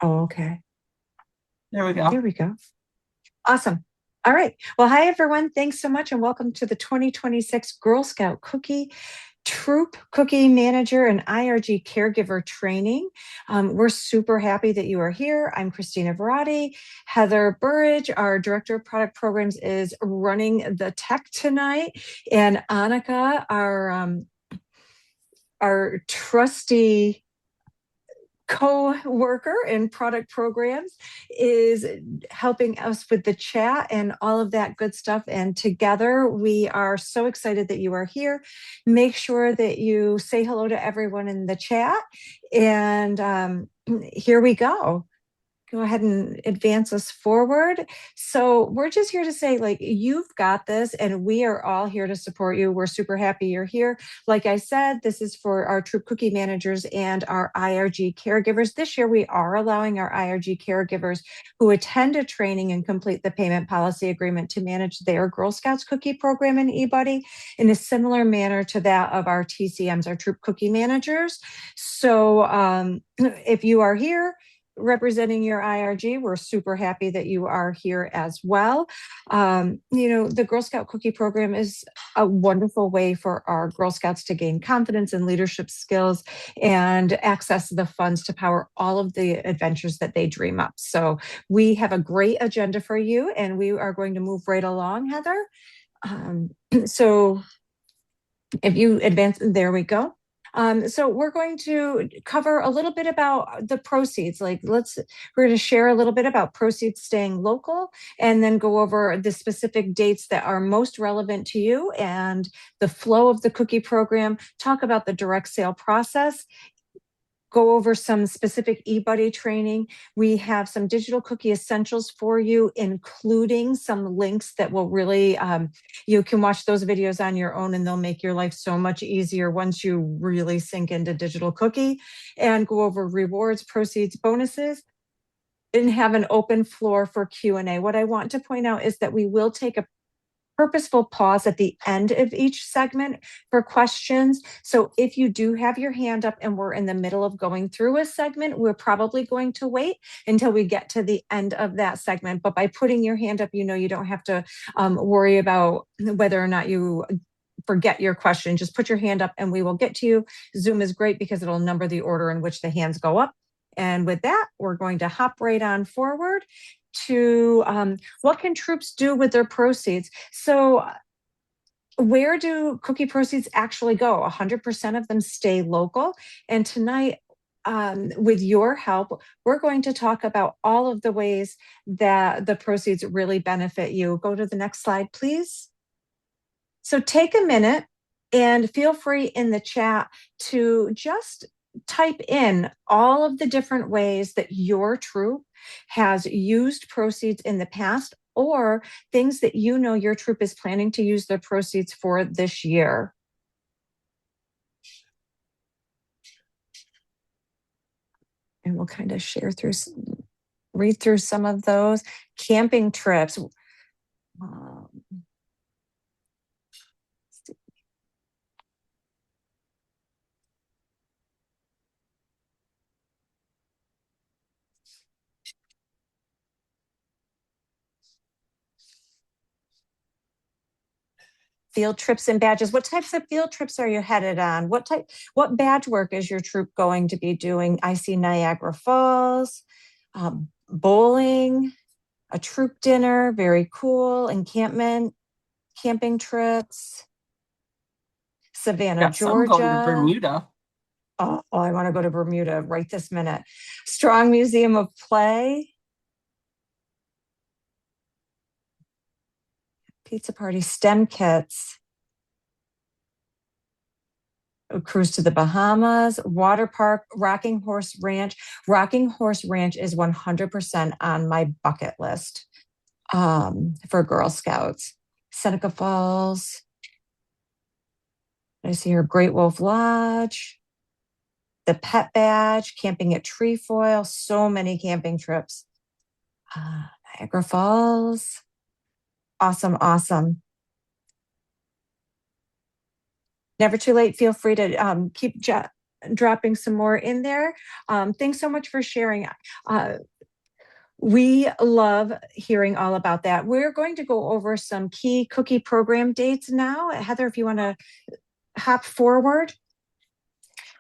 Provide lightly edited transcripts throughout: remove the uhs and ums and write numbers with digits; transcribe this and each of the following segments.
Oh, okay. There we There go. we go. Awesome. All right. Well, hi, everyone. Thanks so much, and welcome to the 2026 Girl Scout Cookie Troop Cookie Manager and IRG Caregiver Training. We're super happy that you are here. I'm Christina Verratti. Heather Burridge, our Director of Product Programs, is running the tech tonight. And Annika, our trusty co-worker in product programs, is helping us with the chat and all of that good stuff. And together we are so excited that you are here. Make sure that you say hello to everyone in the chat. And here we go. Go ahead and advance us forward. So we're just here to say, like, you've got this, and we are all here to support you. We're super happy you're here. Like I said, this is for our troop cookie managers and our IRG caregivers. This year, we are allowing our IRG caregivers who attend a training and complete the payment policy agreement to manage their Girl Scouts cookie program in eBuddy in a similar manner to that of our TCMs, our troop cookie managers. So if you are here, representing your IRG. We're super happy that you are here as well. The Girl Scout Cookie Program is a wonderful way for our Girl Scouts to gain confidence and leadership skills and access the funds to power all of the adventures that they dream up. So we have a great agenda for you, and we are going to move right along, Heather. So if you advance, there we go. So we're going to cover a little bit about the proceeds. We're going to share a little bit about proceeds staying local, and then go over the specific dates that are most relevant to you and the flow of the cookie program, talk about the direct sale process, go over some specific eBuddy training. We have some digital cookie essentials for you, including some links that will really, you can watch those videos on your own, and they'll make your life so much easier once you really sink into digital cookie, and go over rewards, proceeds, bonuses, and have an open floor for Q&A. What I want to point out is that we will take a purposeful pause at the end of each segment for questions. So if you do have your hand up and we're in the middle of going through a segment, we're probably going to wait until we get to the end of that segment. But by putting your hand up, you don't have to worry about whether or not you forget your question. Just put your hand up and we will get to you. Zoom is great because it'll number the order in which the hands go up. And with that, we're going to hop right on forward to what can troops do with their proceeds? So where do cookie proceeds actually go? 100% of them stay local. And tonight, with your help, we're going to talk about all of the ways that the proceeds really benefit you. Go to the next slide, please. So take a minute and feel free in the chat to just type in all of the different ways that your troop has used proceeds in the past, or things that your troop is planning to use their proceeds for this year. And we'll kind of read through some of those. Camping trips. Field trips and badges. What types of field trips are you headed on? What badge work is your troop going to be doing? I see Niagara Falls, bowling, a troop dinner, very cool, encampment, camping trips, Savannah, Got some going to Georgia. Bermuda. Oh, I want to go to Bermuda right this minute. Strong Museum of Play, pizza party, STEM kits, a cruise to the Bahamas, water park, Rocking Horse Ranch. Rocking Horse Ranch is 100% on my bucket list for Girl Scouts. Seneca Falls. I see here Great Wolf Lodge, the Pet Badge, camping at Trefoil, so many camping trips. Niagara Falls. Awesome, awesome. Never too late. Feel free to keep dropping some more in there. Thanks so much for sharing. We love hearing all about that. We're going to go over some key cookie program dates now. Heather, if you want to hop forward.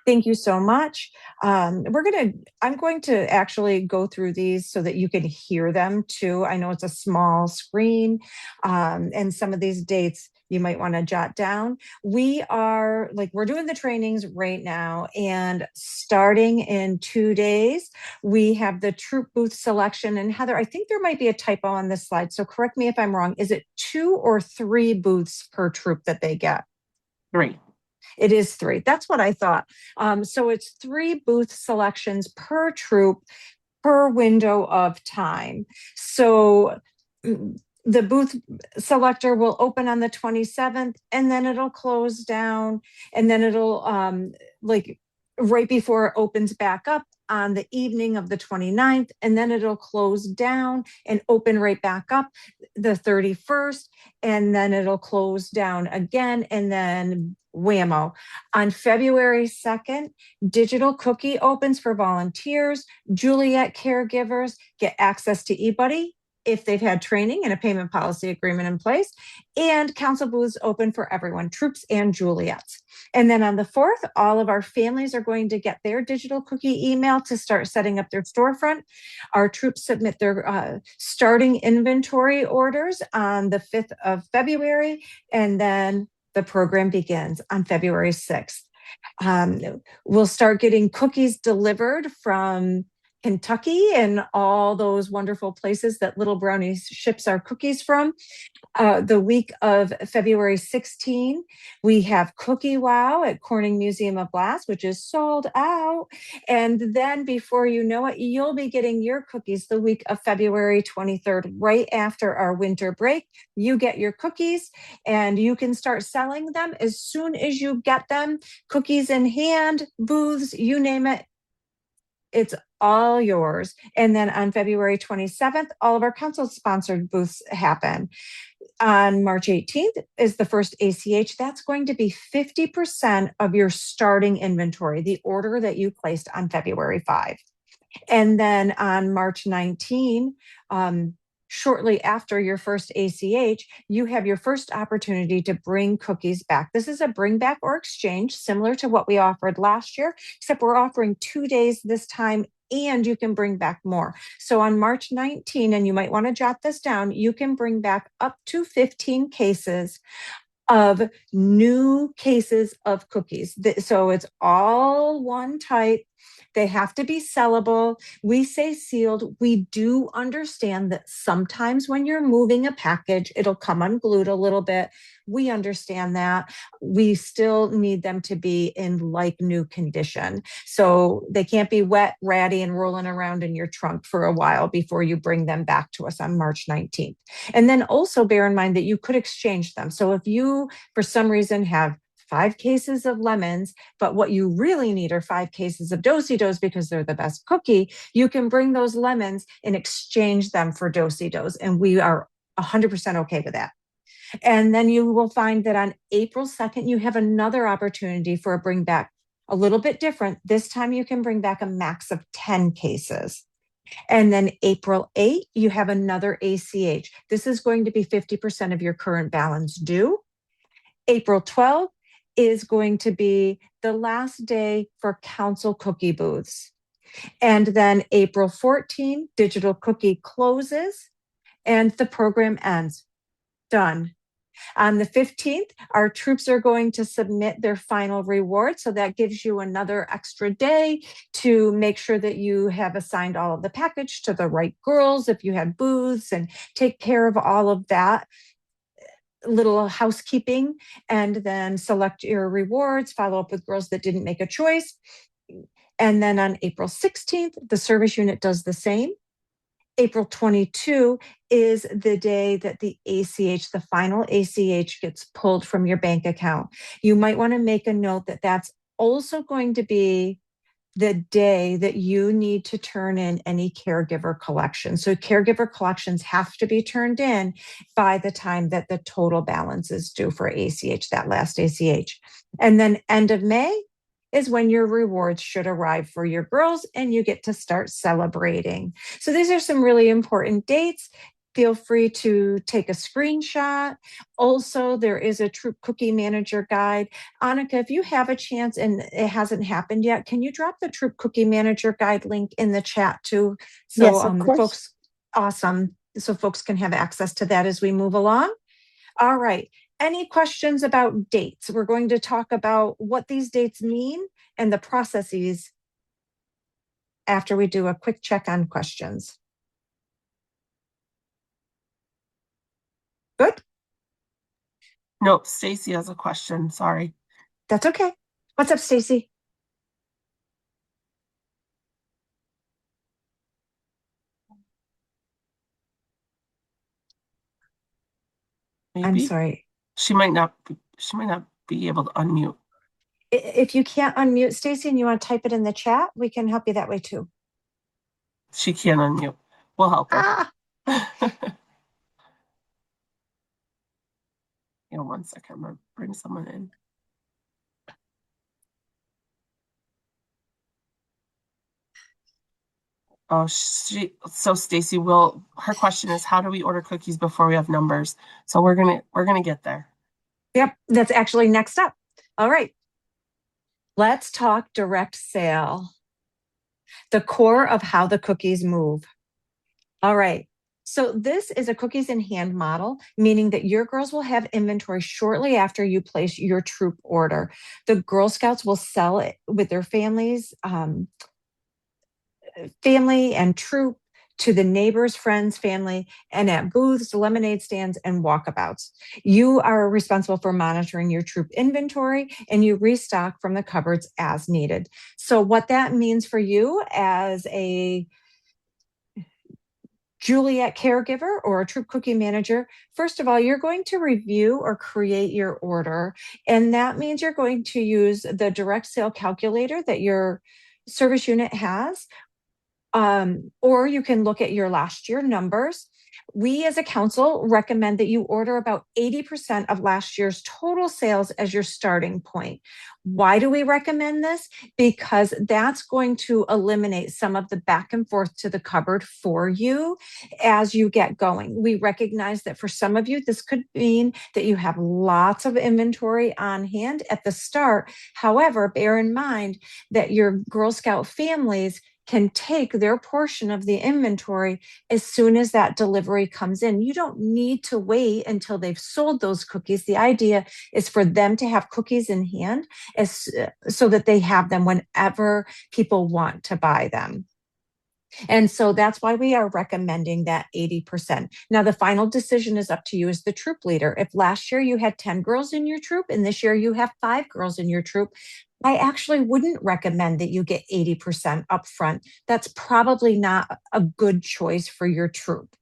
Thank you so much. I'm going to actually go through these so that you can hear them too. I know it's a small screen, and some of these dates you might want to jot down. We're doing the trainings right now, and starting in 2 days, we have the troop booth selection. And Heather, I think there might be a typo on this slide, so correct me if I'm wrong. Is it 2 or 3 booths per troop that they get? 3. It is 3. That's what I thought. So it's 3 booth selections per troop per window of time. So the booth selector will open on the 27th, and then it'll close down, and then it'll right before it opens back up on the evening of the 29th, and then it'll close down and open right back up the 31st, and then it'll close down again, and then whammo. On February 2nd, digital cookie opens for volunteers. Juliet caregivers get access to eBuddy if they've had training and a payment policy agreement in place, and council booths open for everyone, troops and Juliets. And then on the 4th, all of our families are going to get their digital cookie email to start setting up their storefront. Our troops submit their starting inventory orders on the 5th of February, and then the program begins on February 6th. We'll start getting cookies delivered from Kentucky and all those wonderful places that Little Brownie ships our cookies from. The week of February 16, we have Cookie Wow at Corning Museum of Glass, which is sold out. And then before you know it, you'll be getting your cookies the week of February 23rd, right after our winter break. You get your cookies and you can start selling them as soon as you get them. Cookies in hand, booths, you name it. It's all yours. And then on February 27th, all of our council-sponsored booths happen. On March 18th is the first ACH. That's going to be 50% of your starting inventory, the order that you placed on February 5. And then on March 19, shortly after your first ACH, you have your first opportunity to bring cookies back. This is a bring back or exchange, similar to what we offered last year, except we're offering 2 days this time, and you can bring back more. So on March 19, and you might want to jot this down, you can bring back up to 15 cases of new cases of cookies. So it's all one type. They have to be sellable. We say sealed. We do understand that sometimes when you're moving a package, it'll come unglued a little bit. We understand that. We still need them to be in like new condition. So they can't be wet, ratty, and rolling around in your trunk for a while before you bring them back to us on March 19th. And then also bear in mind that you could exchange them. So if you, for some reason, have 5 cases of lemons, but what you really need are 5 cases of Do-si-dos because they're the best cookie, you can bring those lemons and exchange them for Do-si-dos. And we are 100% okay with that. And then you will find that on April 2nd, you have another opportunity for a bring back, a little bit different. This time you can bring back a max of 10 cases. And then April 8th, you have another ACH. This is going to be 50% of your current balance due. April 12th is going to be the last day for council cookie booths. And then April 14th, digital cookie closes and the program ends. Done. On the 15th, our troops are going to submit their final reward. So that gives you another extra day to make sure that you have assigned all of the package to the right girls if you had booths, and take care of all of that little housekeeping, and then select your rewards, follow up with girls that didn't make a choice. And then on April 16th, the service unit does the same. April 22 is the day that the ACH, the final ACH, gets pulled from your bank account. You might want to make a note that that's also going to be the day that you need to turn in any caregiver collections. So caregiver collections have to be turned in by the time that the total balance is due for ACH, that last ACH. And then end of May is when your rewards should arrive for your girls and you get to start celebrating. So these are some really important dates. Feel free to take a screenshot. Also, there is a Troop Cookie Manager guide. Annika, if you have a chance and it hasn't happened yet, can you drop the Troop Cookie Manager guide link in the chat too? So Yes, of course. folks, awesome. So folks can have access to that as we move along. All right. Any questions about dates? We're going to talk about what these dates mean and the processes after we do a quick check on questions. Good? Nope, Stacy has a question. Sorry. That's okay. What's up, Stacy? Maybe. I'm sorry. She might not be able to unmute. If you can't unmute, Stacy, and you want to type it in the chat, we can help you that way too. She can't unmute. We'll help her. Ah. You know, 1 second. I'm gonna bring someone in. Oh, so Stacy her question is, how do we order cookies before we have numbers? So we're gonna get there. Yep, that's actually next up. All right. Let's talk direct sale, the core of how the cookies move. All right. So this is a cookies in hand model, meaning that your girls will have inventory shortly after you place your troop order. The Girl Scouts will sell it with their families, family and troop, to the neighbors, friends, family, and at booths, lemonade stands, and walkabouts. You are responsible for monitoring your troop inventory and you restock from the cupboards as needed. So what that means for you as a Juliet caregiver or a troop cookie manager, first of all, you're going to review or create your order. And that means you're going to use the direct sale calculator that your service unit has. Or you can look at your last year numbers. We as a council recommend that you order about 80% of last year's total sales as your starting point. Why do we recommend this? Because that's going to eliminate some of the back and forth to the cupboard for you as you get going. We recognize that for some of you, this could mean that you have lots of inventory on hand at the start. However, bear in mind that your Girl Scout families can take their portion of the inventory as soon as that delivery comes in. You don't need to wait until they've sold those cookies. The idea is for them to have cookies in hand so that they have them whenever people want to buy them. And so that's why we are recommending that 80%. Now, the final decision is up to you as the troop leader. If last year you had 10 girls in your troop and this year you have 5 girls in your troop, I actually wouldn't recommend that you get 80% upfront. That's probably not a good choice for your troop.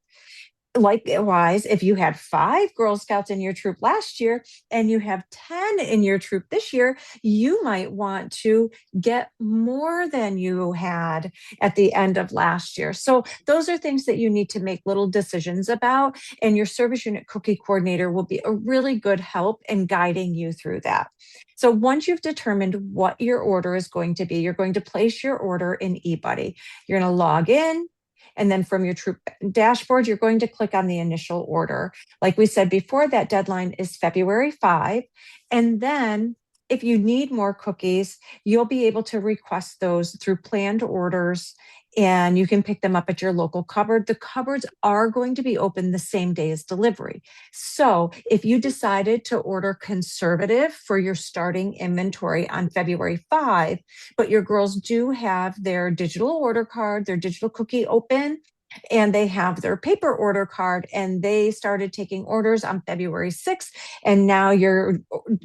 Likewise, if you had 5 Girl Scouts in your troop last year and you have 10 in your troop this year, you might want to get more than you had at the end of last year. So those are things that you need to make little decisions about, and your service unit cookie coordinator will be a really good help in guiding you through that. So once you've determined what your order is going to be, you're going to place your order in eBuddy. You're going to log in. And then from your troop dashboard, you're going to click on the initial order. Like we said before, that deadline is February 5. And then if you need more cookies, you'll be able to request those through planned orders and you can pick them up at your local cupboard. The cupboards are going to be open the same day as delivery. So if you decided to order conservative for your starting inventory on February 5, but your girls do have their digital order card, their digital cookie open, and they have their paper order card and they started taking orders on February 6th. And now your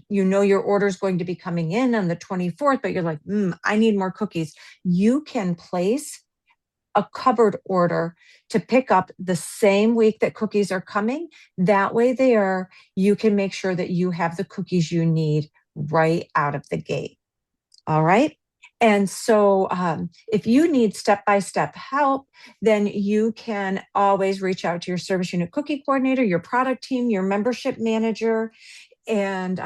order is going to be coming in on the 24th, but you're like, I need more cookies. You can place a cupboard order to pick up the same week that cookies are coming. That way you can make sure that you have the cookies you need right out of the gate. All right. And so if you need step-by-step help, then you can always reach out to your service unit cookie coordinator, your product team, your membership manager, and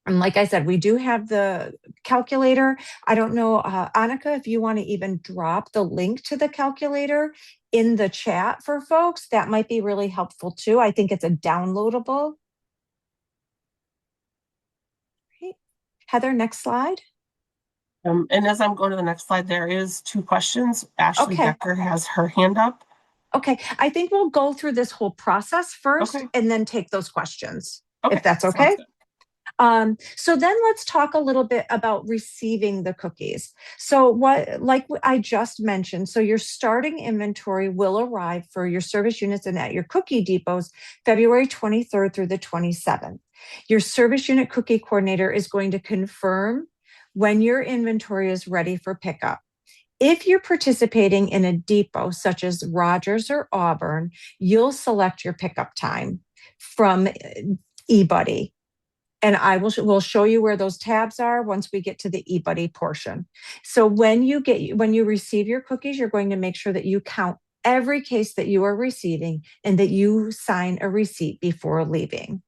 And like I said, we do have the calculator. I don't know, Annika, if you want to even drop the link to the calculator in the chat for folks, that might be really helpful too. I think it's a downloadable. Right. Heather, next slide. And as I'm going to the next slide, there is 2 questions. Ashley Okay. Decker has her hand up. Okay. I think we'll go through this whole process first Okay. and then take those questions, Okay. if that's Sounds okay. good. So then let's talk a little bit about receiving the cookies. So like I just mentioned, so your starting inventory will arrive for your service units and at your cookie depots February 23rd through the 27th. Your service unit cookie coordinator is going to confirm when your inventory is ready for pickup. If you're participating in a depot such as Rogers or Auburn, you'll select your pickup time from eBuddy. And we'll show you where those tabs are once we get to the eBuddy portion. So when you receive your cookies, you're going to make sure that you count every case that you are receiving and that you sign a receipt before leaving.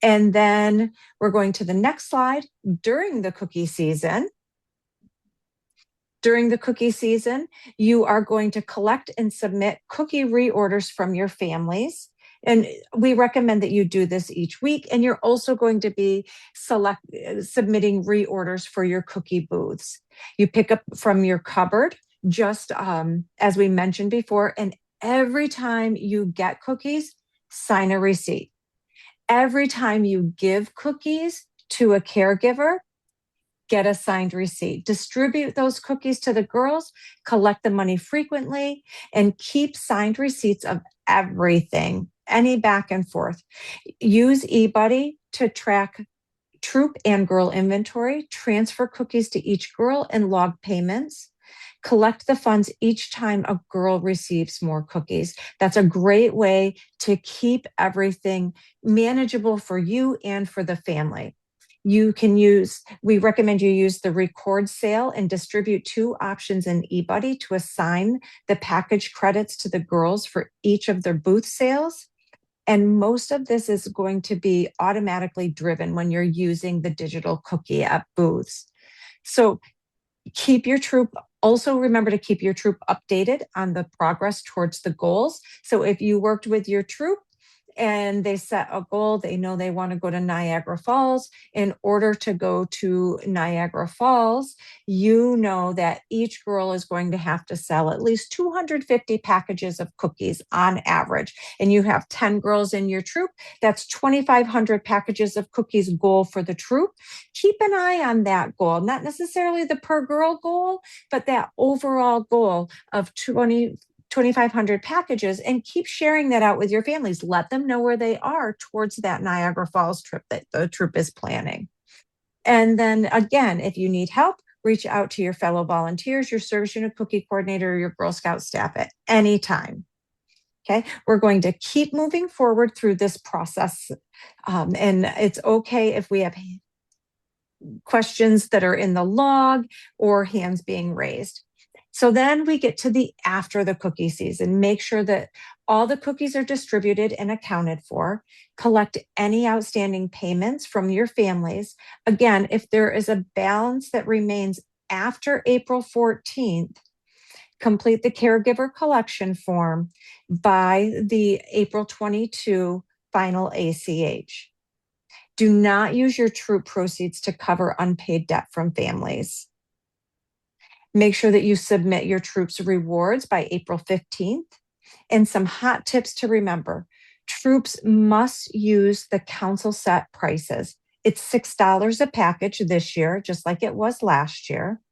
And then we're going to the next slide. During the cookie season, you are going to collect and submit cookie reorders from your families. And we recommend that you do this each week. And you're also going to be submitting reorders for your cookie booths. You pick up from your cupboard, just as we mentioned before. And every time you get cookies, sign a receipt. Every time you give cookies to a caregiver, get a signed receipt. Distribute those cookies to the girls, collect the money frequently, and keep signed receipts of everything, any back and forth. Use eBuddy to track troop and girl inventory, transfer cookies to each girl, and log payments. Collect the funds each time a girl receives more cookies. That's a great way to keep everything manageable for you and for the family. We recommend you use the record sale and distribute 2 options in eBuddy to assign the package credits to the girls for each of their booth sales. And most of this is going to be automatically driven when you're using the digital cookie at booths. So also remember to keep your troop updated on the progress towards the goals. So if you worked with your troop and they set a goal, they know they want to go to Niagara Falls. In order to go to Niagara Falls, you know that each girl is going to have to sell at least 250 packages of cookies on average. And you have 10 girls in your troop. That's 2,500 packages of cookies goal for the troop. Keep an eye on that goal, not necessarily the per girl goal, but that overall goal of 2,500 packages, and keep sharing that out with your families. Let them know where they are towards that Niagara Falls trip that the troop is planning. And then again, if you need help, reach out to your fellow volunteers, your service unit cookie coordinator, or your Girl Scout staff at any time. Okay, we're going to keep moving forward through this process. And it's okay if we have questions that are in the log or hands being raised. So then we get to the after the cookie season. Make sure that all the cookies are distributed and accounted for. Collect any outstanding payments from your families. Again, if there is a balance that remains after April 14th, complete the caregiver collection form by the April 22 final ACH. Do not use your troop proceeds to cover unpaid debt from families. Make sure that you submit your troops rewards by April 15th. And some hot tips to remember. Troops must use the council set prices. It's $6 a package this year, just like it was last year.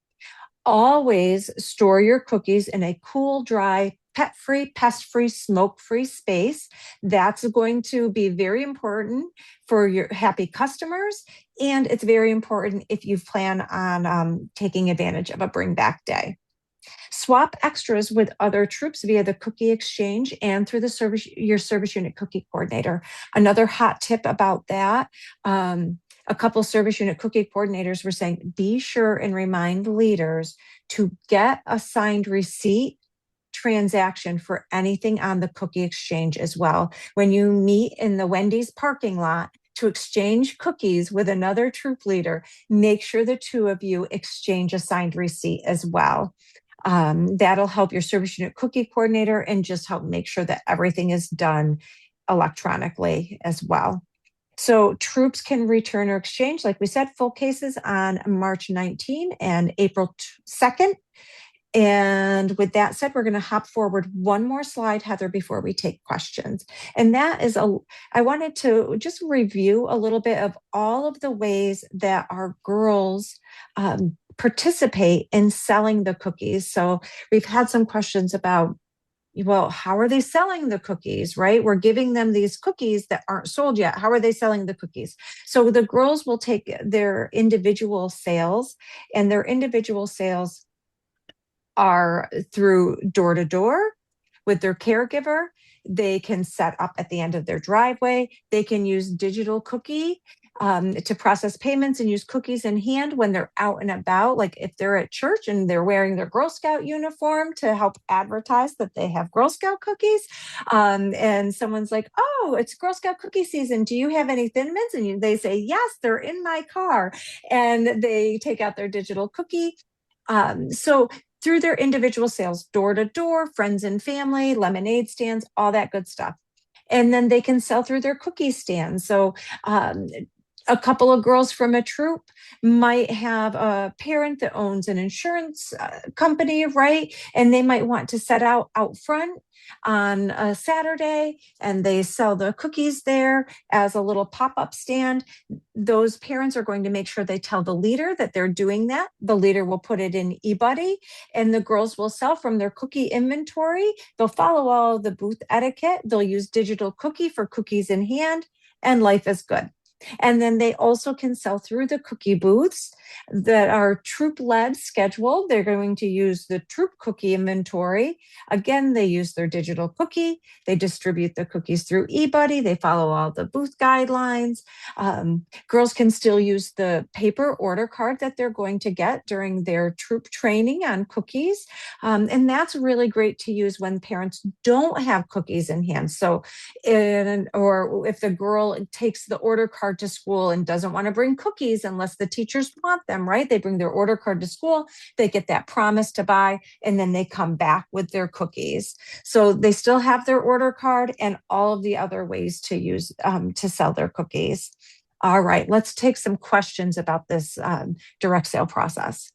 Always store your cookies in a cool, dry, pet-free, pest-free, smoke-free space. That's going to be very important for your happy customers. And it's very important if you plan on taking advantage of a bring back day. Swap extras with other troops via the cookie exchange and through your service unit cookie coordinator. Another hot tip about that, a couple service unit cookie coordinators were saying, be sure and remind leaders to get a signed receipt transaction for anything on the cookie exchange as well. When you meet in the Wendy's parking lot to exchange cookies with another troop leader, make sure the two of you exchange a signed receipt as well. That'll help your service unit cookie coordinator and just help make sure that everything is done electronically as well. So troops can return or exchange, like we said, full cases on March 19 and April 2nd. And with that said, we're going to hop forward one more slide, Heather, before we take questions. And that is I wanted to just review a little bit of all of the ways that our girls participate in selling the cookies. So we've had some questions about, well, how are they selling the cookies, right? We're giving them these cookies that aren't sold yet. How are they selling the cookies? So the girls will take their individual sales, and their individual sales are through door to door with their caregiver. They can set up at the end of their driveway. They can use digital cookie to process payments and use cookies in hand when they're out and about, like if they're at church and they're wearing their Girl Scout uniform to help advertise that they have Girl Scout cookies. And someone's like, oh, it's Girl Scout cookie season. Do you have any Thin Mints? And they say, yes, they're in my car. And they take out their digital cookie. So through their individual sales, door to door, friends and family, lemonade stands, all that good stuff. And then they can sell through their cookie stands. So a couple of girls from a troop might have a parent that owns an insurance company, right? And they might want to set out front on a Saturday and they sell the cookies there as a little pop-up stand. Those parents are going to make sure they tell the leader that they're doing that. The leader will put it in eBuddy and the girls will sell from their cookie inventory. They'll follow all the booth etiquette. They'll use digital cookie for cookies in hand, and life is good. And then they also can sell through the cookie booths that are troop-led schedule. They're going to use the troop cookie inventory. Again, they use their digital cookie. They distribute the cookies through eBuddy. They follow all the booth guidelines. Girls can still use the paper order card that they're going to get during their troop training on cookies. And that's really great to use when parents don't have cookies in hand. So, or if the girl takes the order card to school and doesn't want to bring cookies unless the teachers want them, right? They bring their order card to school, they get that promise to buy, and then they come back with their cookies. So they still have their order card and all of the other ways to use to sell their cookies. All right, let's take some questions about this direct sale process.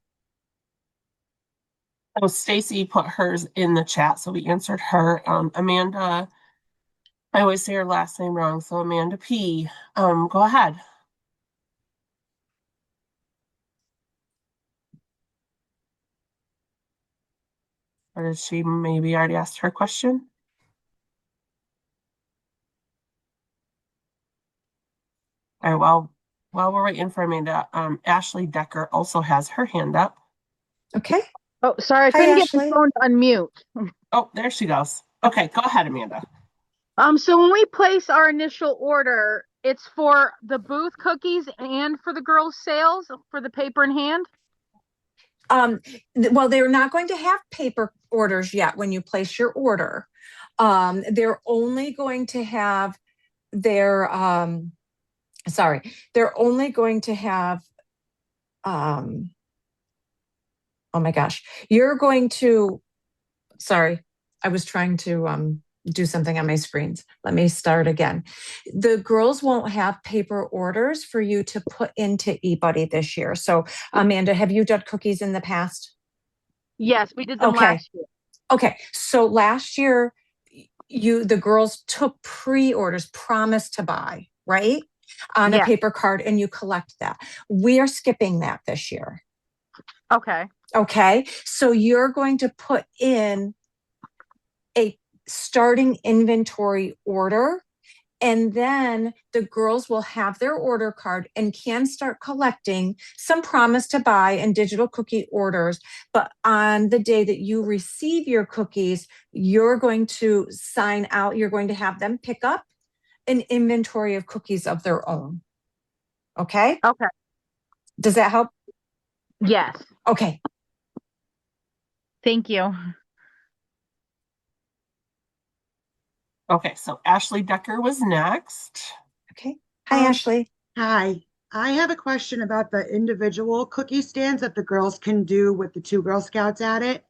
So Stacy put hers in the chat, so we answered her. Amanda, I always say her last name wrong, so Amanda P. Go ahead. Or did she maybe already asked her question? All right, well, while we're waiting for Amanda, Ashley Decker also has her hand up. Okay. Oh, sorry, I Hi, couldn't get Ashley. my phone to unmute. Oh, there she goes. Okay, go ahead, Amanda. So when we place our initial order, it's for the booth cookies and for the girls' sales for the paper in hand? Well, they're not going to have paper orders yet when you place your order. They're only going to have their they're only going to have oh my gosh, you're going to, sorry, I was trying to do something on my screens. Let me start again. The girls won't have paper orders for you to put into eBuddy this year. So Amanda, have you done cookies in the past? Yes, we did them Okay. last year. Okay. So last year, the girls took pre-orders, promised to buy, right? On a Yeah. paper card, and you collect that. We are skipping that this year. Okay. Okay. So you're going to put in a starting inventory order, and then the girls will have their order card and can start collecting some promise to buy and digital cookie orders. But on the day that you receive your cookies, you're going to sign out, you're going to have them pick up an inventory of cookies of their own. Okay? Okay. Does that help? Yes. Okay. Thank you. Okay, so Ashley Decker was next. Okay. Hi, Ashley. Hi, I have a question about the individual cookie stands that the girls can do with the two Girl Scouts at it.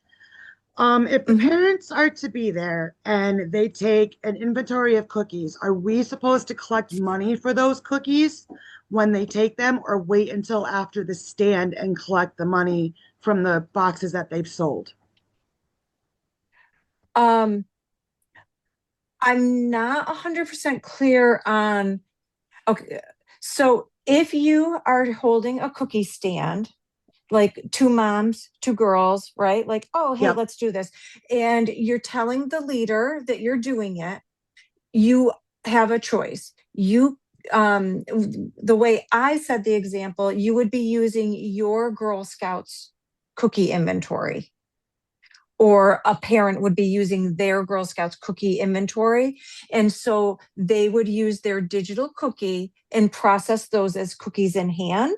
If the Mhm. parents are to be there and they take an inventory of cookies, are we supposed to collect money for those cookies when they take them, or wait until after the stand and collect the money from the boxes that they've sold? Um, I'm not 100% clear on, okay, so if you are holding a cookie stand, like two moms, two girls, right? Like, oh, hey, Yep. let's do this. And you're telling the leader that you're doing it, you have a choice. The way I said the example, you would be using your Girl Scouts cookie inventory, or a parent would be using their Girl Scouts cookie inventory. And so they would use their digital cookie and process those as cookies in hand.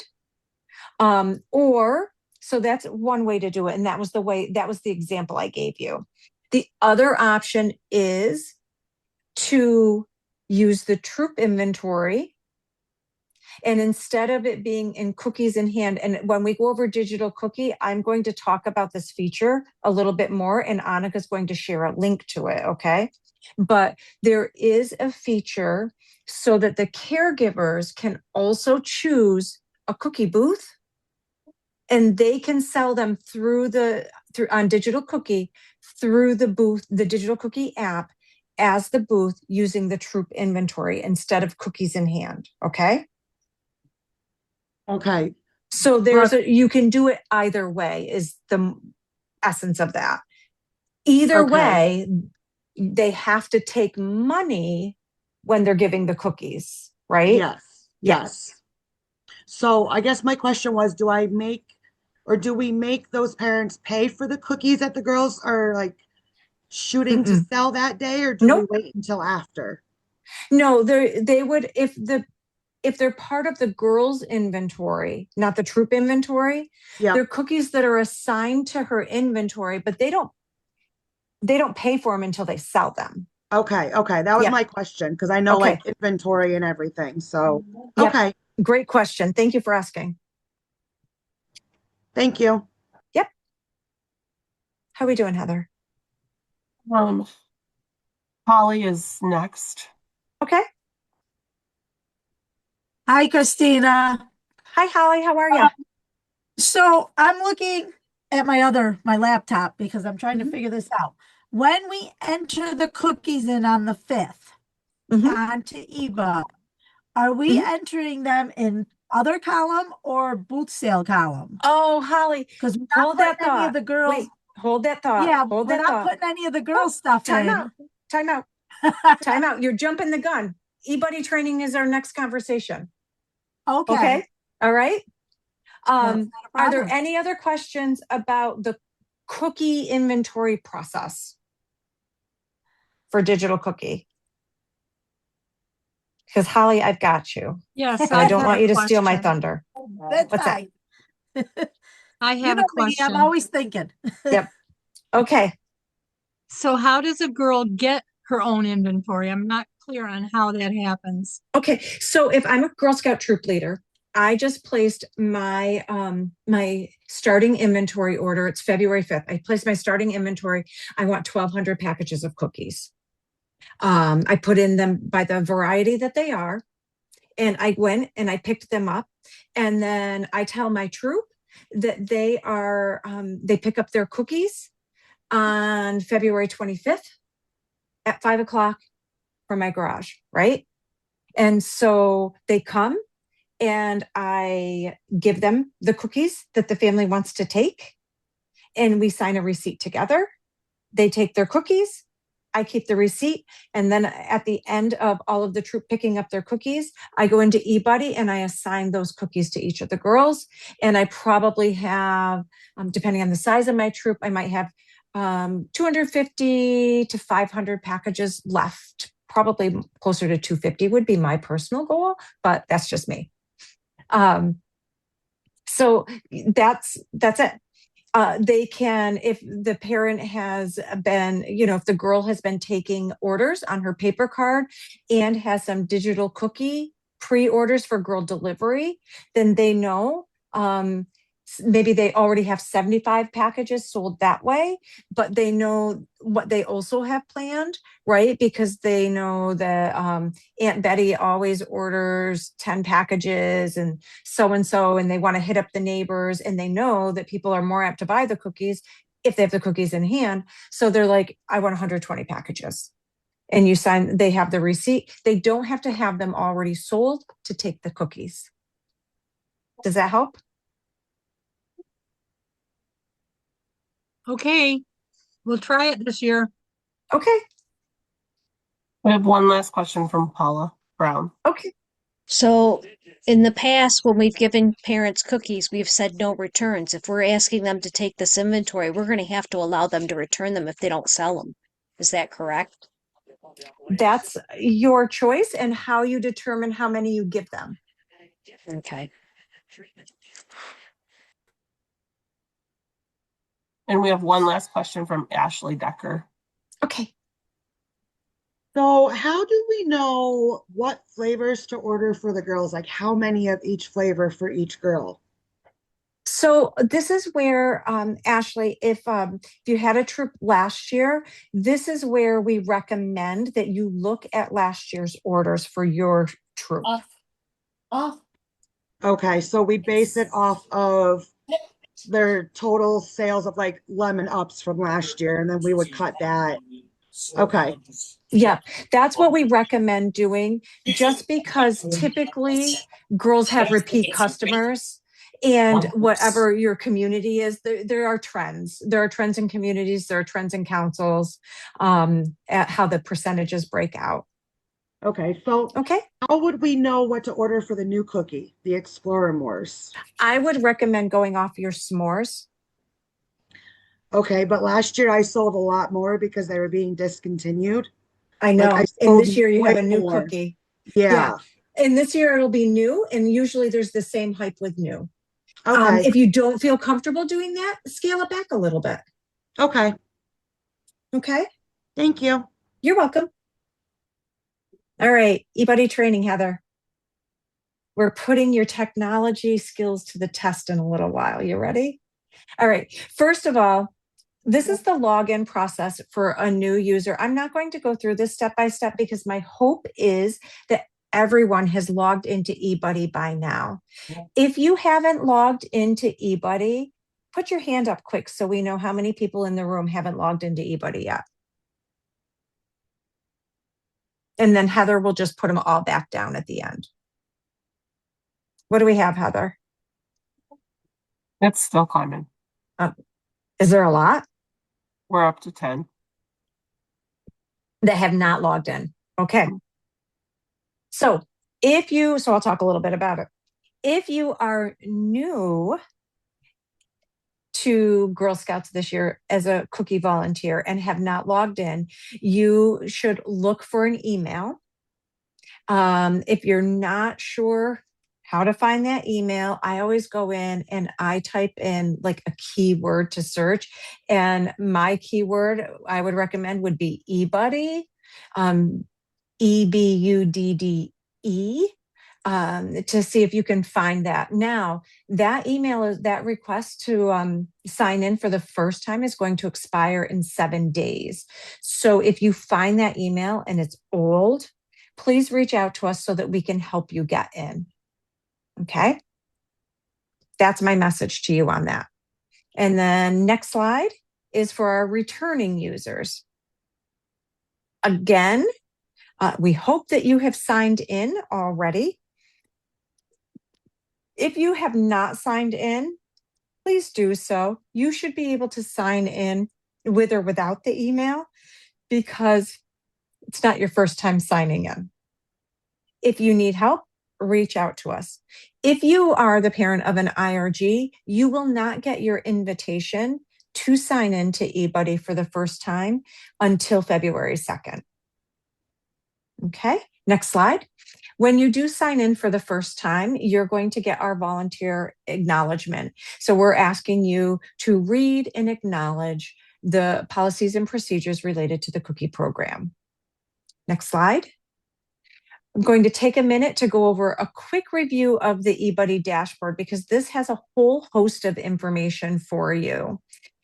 Or so that's one way to do it. And that was the example I gave you. The other option is to use the troop inventory. And instead of it being in cookies in hand, and when we go over digital cookie, I'm going to talk about this feature a little bit more, and Annika's going to share a link to it. Okay. But there is a feature so that the caregivers can also choose a cookie booth, and they can sell them through on digital cookie, through the booth, the digital cookie app, as the booth, using the troop inventory instead of cookies in hand. Okay. Okay. So But you can do it either way, is the essence of that. Either okay. way, they have to take money when they're giving the cookies, right? Yes. Yeah. Yes. So I guess my question was, do we make those parents pay for the cookies that the girls are like shooting to Mm-mm. sell that day, or do we Nope. wait until after? No, they would, if they're part of the girls' inventory, not the troop inventory, they're Yep. cookies that are assigned to her inventory, but they don't pay for them until they sell them. Okay. Okay. That was Yeah. my question because I know Okay. like inventory and everything. So, Yep. okay. Great question. Thank you for asking. Thank you. Yep. How are we doing, Heather? Um, Holly is next. Okay. Hi, Christina. Hi, Holly. How are you? So I'm looking at my laptop because I'm trying to Mhm. figure this out. When we enter the cookies in on the 5th Mhm. onto Eva, are we Mhm. entering them in other column or booth sale column? Oh, Holly, Because we're not hold that putting any of thought. the girls, Wait, hold that thought. yeah, Hold we're that not thought. putting any of the Oh, girls stuff time out. in. Time out. Time out. You're jumping the gun. E-buddy training is our next conversation. Okay, Okay. All right. that's not a Are there problem. any other questions about the cookie inventory process for digital cookie? Because Holly, I've got you, Yes, and I I don't have want a you to steal my question. thunder. That's What's that? fine. I You have a know me, I'm question. always thinking. Yep. Okay. So how does a girl get her own inventory? I'm not clear on how that happens. Okay. So if I'm a Girl Scout troop leader, I just placed my my starting inventory order. It's February 5th. I placed my starting inventory. I want 1,200 packages of cookies. I put in them by the variety that they are, and I went and I picked them up, and then I tell my troop that they pick up their cookies on February 25th at 5 o'clock from my garage, right? And so they come, and I give them the cookies that the family wants to take, and we sign a receipt together. They take their cookies, I keep the receipt, and then at the end of all of the troop picking up their cookies, I go into eBuddy and I assign those cookies to each of the girls. And I probably have, depending on the size of my troop, I might have 250 to 500 packages left. Probably closer to 250 would be my personal goal, but that's just me. So that's it. They can, if the parent has been, if the girl has been taking orders on her paper card and has some digital cookie pre-orders for girl delivery, then they know maybe they already have 75 packages sold that way, but they know what they also have planned, right? Because they know that Aunt Betty always orders 10 packages and so, and they want to hit up the neighbors, and they know that people are more apt to buy the cookies if they have the cookies in hand. So they're like, I want 120 packages. And you sign, they have the receipt. They don't have to have them already sold to take the cookies. Does that help? Okay, we'll try it this year. Okay. We have one last question from Paula Brown. Okay. So in the past, when we've given parents cookies, we've said no returns. If we're asking them to take this inventory, we're going to have to allow them to return them if they don't sell them. Is that correct? That's your choice and how you determine how many you give them. Okay. And we have one last question from Ashley Decker. Okay. So how do we know what flavors to order for the girls? Like how many of each flavor for each girl? So this is where, Ashley, if you had a troop last year, this is where we recommend that you look at last year's orders for your troop. Okay, so we base it off of their total sales of like lemon ups from last year, and then we would cut that. Okay. Yeah, that's what we recommend doing, just because typically girls have repeat customers, and whatever your community is, there are trends. There are trends in communities, there are trends in councils, at how the percentages break out. Okay, so Okay. how would we know what to order for the new cookie, the Explorer Morse? I would recommend going off your s'mores. Okay, but last year I sold a lot more because they were being discontinued. I Like know. I And sold this year you have way a new more. cookie. Yeah. And this year it'll be new. And usually there's the same hype with new. Okay. If you don't feel comfortable doing that, scale it back a little bit. Okay. Okay. Thank you. You're welcome. All right. eBuddy training, Heather. We're putting your technology skills to the test in a little while. You ready? All right. First of all, this is the login process for a new user. I'm not going to go through this step by step because my hope is that everyone has logged into eBuddy by now. If you haven't logged into eBuddy, put your hand up quick so we know how many people in the room haven't logged into eBuddy yet. And then Heather will just put them all back down at the end. What do we have, Heather? It's still climbing. Is there a lot We're up to 10. that have not logged in? Okay. So I'll talk a little bit about it. If you are new to Girl Scouts this year as a cookie volunteer and have not logged in, you should look for an email. If you're not sure how to find that email, I always go in and I type in like a keyword to search. And my keyword I would recommend would be eBuddy, EBUDDE. To see if you can find that. Now, that email is that request to sign in for the first time is going to expire in 7 days. So if you find that email and it's old, please reach out to us so that we can help you get in. Okay. That's my message to you on that. And then next slide is for our returning users. Again, we hope that you have signed in already. If you have not signed in, please do so. You should be able to sign in with or without the email because it's not your first time signing in. If you need help, reach out to us. If you are the parent of an IRG, you will not get your invitation to sign in to eBuddy for the first time until February 2nd. Okay, next slide. When you do sign in for the first time, you're going to get our volunteer acknowledgement. So we're asking you to read and acknowledge the policies and procedures related to the cookie program. Next slide. I'm going to take a minute to go over a quick review of the eBuddy dashboard because this has a whole host of information for you.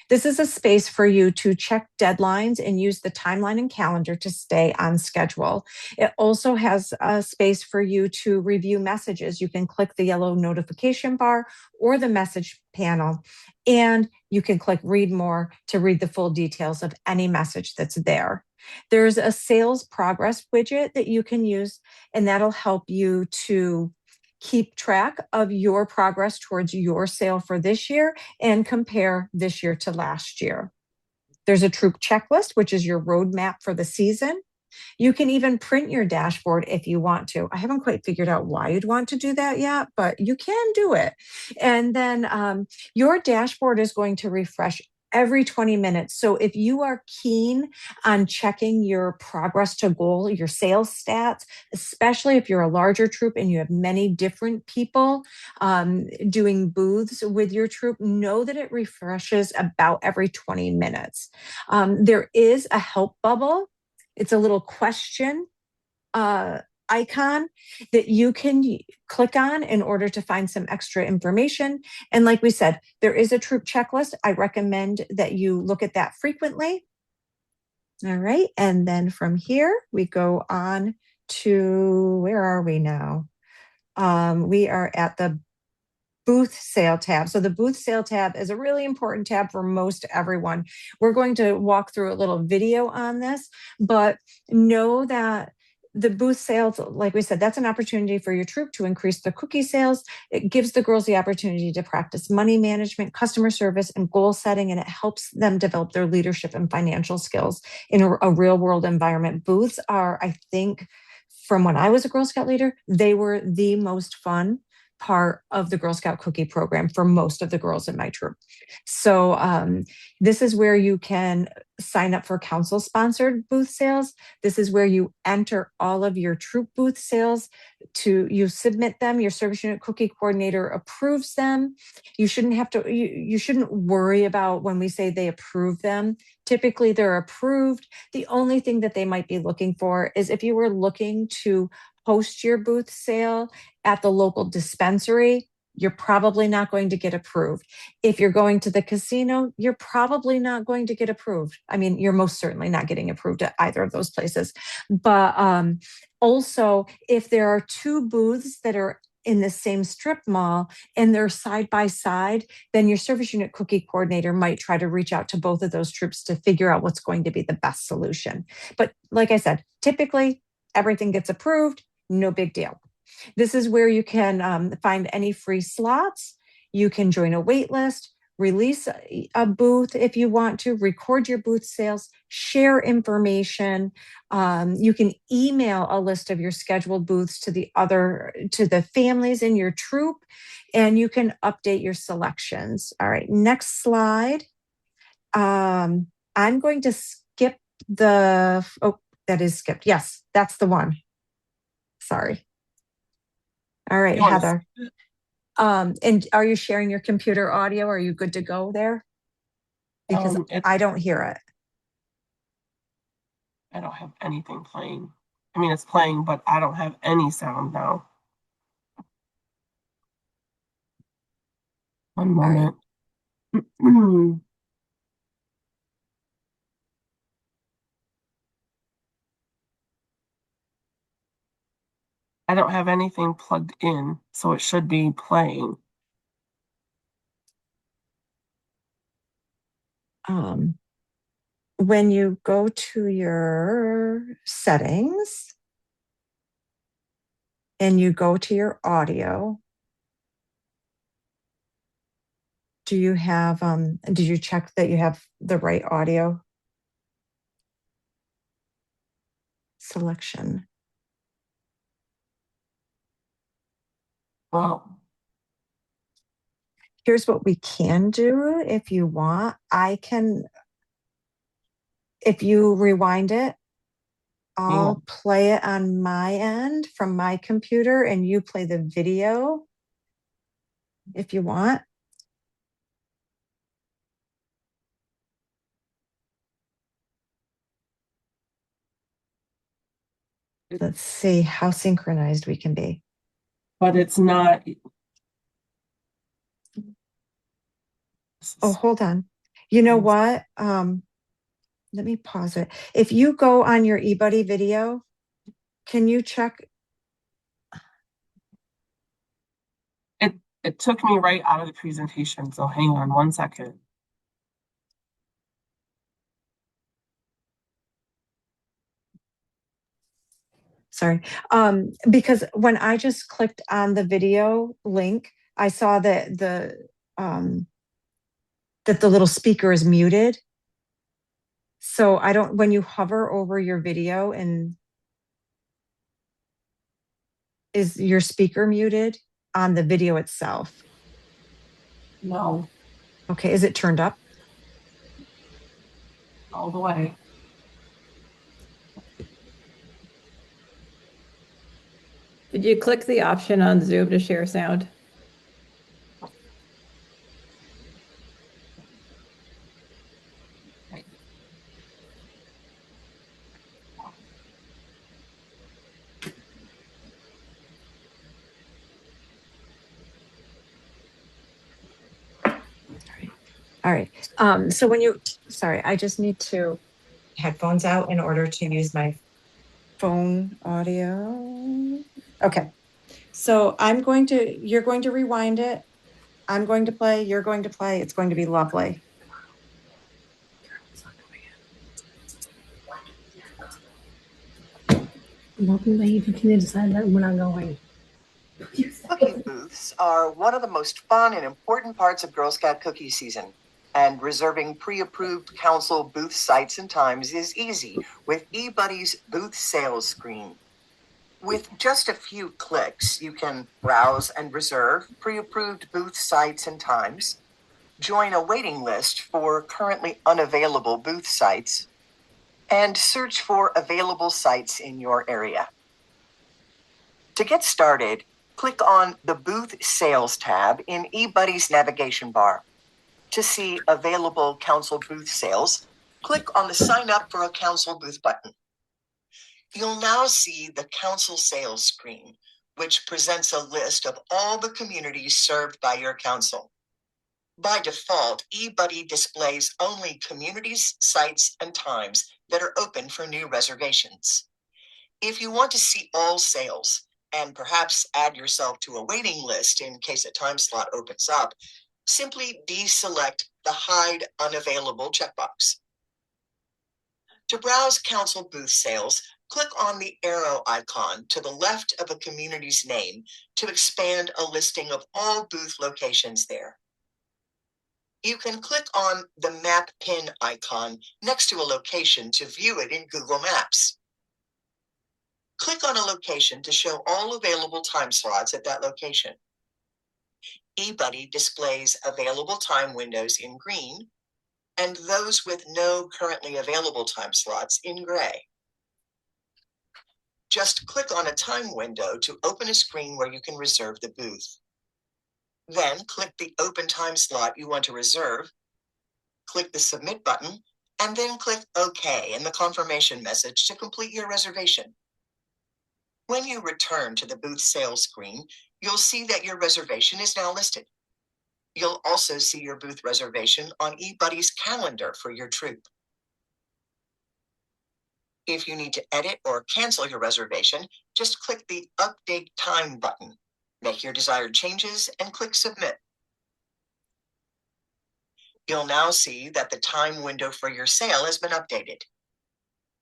This is a space for you to check deadlines and use the timeline and calendar to stay on schedule. It also has a space for you to review messages. You can click the yellow notification bar or the message panel, and you can click read more to read the full details of any message that's there. There's a sales progress widget that you can use, and that'll help you to keep track of your progress towards your sale for this year and compare this year to last year. There's a troop checklist, which is your roadmap for the season. You can even print your dashboard if you want to. I haven't quite figured out why you'd want to do that yet, but you can do it. And then your dashboard is going to refresh every 20 minutes. So if you are keen on checking your progress to goal, your sales stats, especially if you're a larger troop and you have many different people doing booths with your troop, know that it refreshes about every 20 minutes. There is a help bubble. It's a little question icon that you can click on in order to find some extra information. And like we said, there is a troop checklist. I recommend that you look at that frequently. All right. And then from here, we go on to, where are we now? We are at the booth sale tab. So the booth sale tab is a really important tab for most everyone. We're going to walk through a little video on this, but know that the booth sales, like we said, that's an opportunity for your troop to increase the cookie sales. It gives the girls the opportunity to practice money management, customer service, and goal setting, and it helps them develop their leadership and financial skills in a real world environment. Booths are, I think, from when I was a Girl Scout leader, they were the most fun part of the Girl Scout cookie program for most of the girls in my troop. So this is where you can sign up for council sponsored booth sales. This is where you enter all of your troop booth sales you submit them, your service unit cookie coordinator approves them. You shouldn't have to, you shouldn't worry about when we say they approve them. Typically they're approved. The only thing that they might be looking for is if you were looking to host your booth sale at the local dispensary, you're probably not going to get approved. If you're going to the casino, you're probably not going to get approved. I mean, you're most certainly not getting approved at either of those places. But also, if there are two booths that are in the same strip mall and they're side by side, then your service unit cookie coordinator might try to reach out to both of those troops to figure out what's going to be the best solution. But like I said, typically everything gets approved, no big deal. This is where you can find any free slots. You can join a wait list, release a booth if you want to, record your booth sales, share information. You can email a list of your scheduled booths to the families in your troop, and you can update your selections. All right, next slide. I'm going to skip oh, that is skipped. Yes, that's the one. Sorry. All right, Heather. And are you sharing your computer audio? Are you good to go there? Because I don't hear it. I don't have anything playing. I mean, it's playing, but I don't have any sound now. One moment. Right. I don't have anything plugged in, so it should be playing. When you go to your settings and you go to your audio, do you have, did you check that you have the right audio selection? Well, here's what we can do if you want. If you rewind it, I'll play it on my end from my computer and you play the video if you want. Let's see how synchronized we can be. But it's not. Oh, hold on. You know what? Let me pause it. If you go on your eBuddy video, can you check? It took me right out of the presentation, so hang on 1 second. Sorry. Because when I just clicked on the video link, I saw that the little speaker is muted. So I don't, when you hover over your video, and is your speaker muted on the video itself? No, Okay, is it turned up? all the way. Did you click the option on Zoom to share sound? All right. So when you, sorry, I just need to headphones out in order to use my phone audio. Okay. So you're going to rewind it. I'm going to play, you're going to play. It's going to be lovely. Cookie booths are one of the most fun and important parts of Girl Scout cookie season, and reserving pre-approved council booth sites and times is easy with eBuddy's booth sales screen. With just a few clicks, you can browse and reserve pre-approved booth sites and times, join a waiting list for currently unavailable booth sites, and search for available sites in your area. To get started, click on the Booth Sales tab in eBuddy's navigation bar. To see available council booth sales, click on the Sign Up for a Council Booth button. You'll now see the council sales screen, which presents a list of all the communities served by your council. By default, eBuddy displays only communities, sites, and times that are open for new reservations. If you want to see all sales, and perhaps add yourself to a waiting list in case a time slot opens up, simply deselect the Hide Unavailable checkbox. To browse council booth sales, click on the arrow icon to the left of a community's name to expand a listing of all booth locations there. You can click on the map pin icon next to a location to view it in Google Maps. Click on a location to show all available time slots at that location. eBuddy displays available time windows in green and those with no currently available time slots in gray. Just click on a time window to open a screen where you can reserve the booth. Then click the open time slot you want to reserve, click the Submit button, and then click OK in the confirmation message to complete your reservation. When you return to the booth sales screen, you'll see that your reservation is now listed. You'll also see your booth reservation on eBuddy's calendar for your troop. If you need to edit or cancel your reservation, just click the Update Time button, make your desired changes, and click Submit. You'll now see that the time window for your sale has been updated.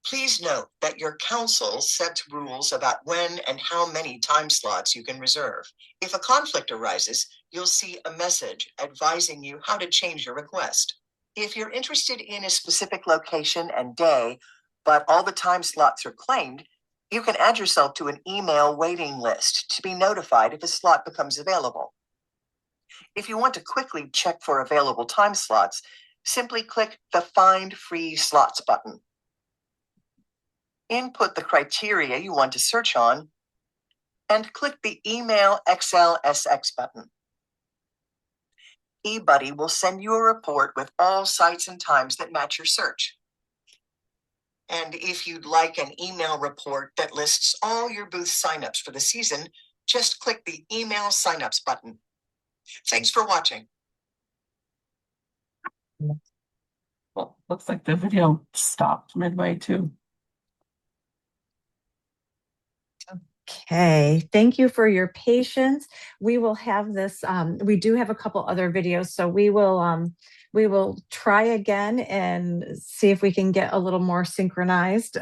Please note that your council sets rules about when and how many time slots you can reserve. If a conflict arises, you'll see a message advising you how to change your request. If you're interested in a specific location and day, but all the time slots are claimed, you can add yourself to an email waiting list to be notified if a slot becomes available. If you want to quickly check for available time slots, simply click the Find Free Slots button. Input the criteria you want to search on, and click the Email XLSX button. eBuddy will send you a report with all sites and times that match your search. And if you'd like an email report that lists all your booth signups for the season, just click the email signups button. Thanks for watching. Well, looks like the video stopped midway too. Okay, thank you for your patience. We will have this, we do have a couple other videos, so we will try again and see if we can get a little more synchronized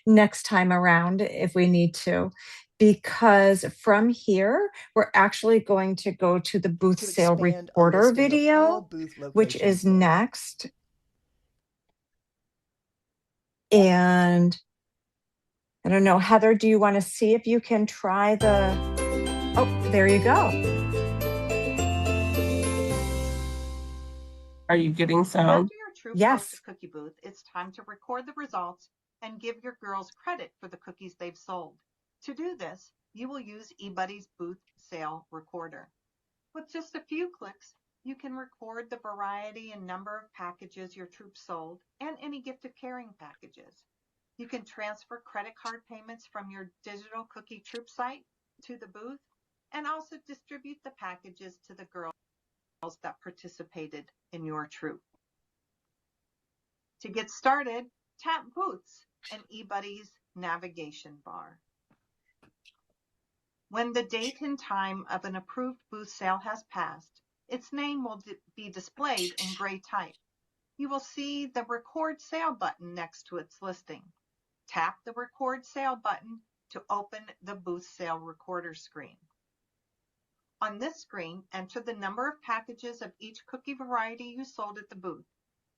next time around if we need to. Because from here, we're actually going to go to the booth sale recorder video, which is next. And I don't know, Heather, do you want to see if you can try the, oh, there you go. Are you getting sound? After your troop Yes. posts a cookie booth, it's time to record the results and give your girls credit for the cookies they've sold. To do this, you will use eBuddy's booth sale recorder. With just a few clicks, you can record the variety and number of packages your troop sold and any gift of caring packages. You can transfer credit card payments from your digital cookie troop site to the booth and also distribute the packages to the girls that participated in your troop. To get started, tap Booths in eBuddy's navigation bar. When the date and time of an approved booth sale has passed, its name will be displayed in gray type. You will see the Record Sale button next to its listing. Tap the Record Sale button to open the booth sale recorder screen. On this screen, enter the number of packages of each cookie variety you sold at the booth,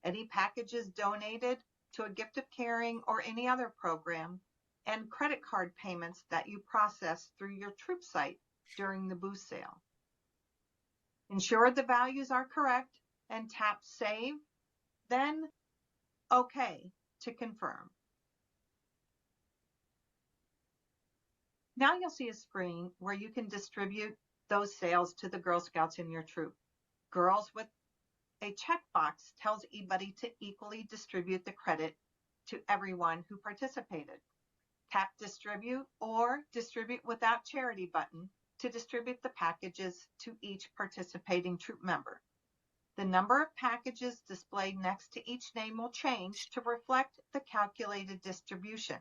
any packages donated to a gift of caring or any other program, and credit card payments that you processed through your troop site during the booth sale. Ensure the values are correct and tap Save, then OK to confirm. Now you'll see a screen where you can distribute those sales to the Girl Scouts in your troop. Girls with a checkbox tells eBuddy to equally distribute the credit to everyone who participated. Tap Distribute or Distribute Without Charity button to distribute the packages to each participating troop member. The number of packages displayed next to each name will change to reflect the calculated distribution.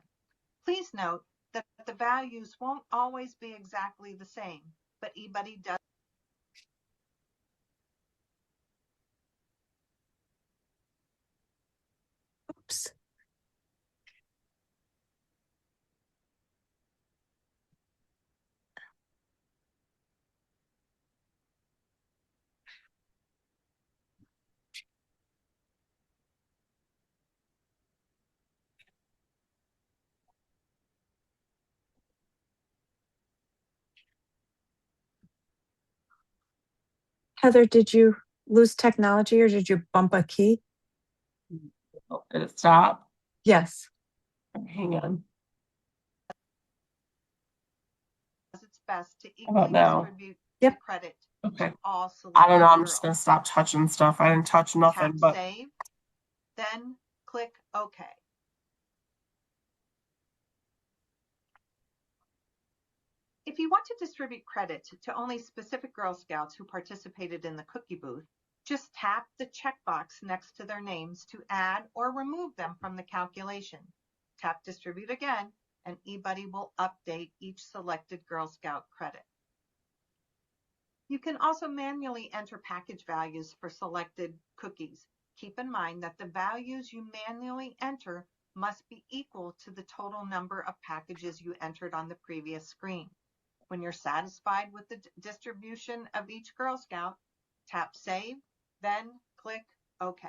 Please note that the values won't always be exactly the same, but eBuddy does. Oops. Heather, did you lose technology or did you bump a key? Oh, did it stop? Yes. Hang on. Its best to How about equally now? distribute Yep. the credit Okay. to all I don't know. I'm selected just gonna girls. stop touching stuff. I didn't touch nothing, Tap but Save, then click OK. If you want to distribute credit to only specific Girl Scouts who participated in the cookie booth, just tap the checkbox next to their names to add or remove them from the calculation. Tap Distribute again, and eBuddy will update each selected Girl Scout credit. You can also manually enter package values for selected cookies. Keep in mind that the values you manually enter must be equal to the total number of packages you entered on the previous screen. When you're satisfied with the distribution of each Girl Scout, tap Save, then click OK.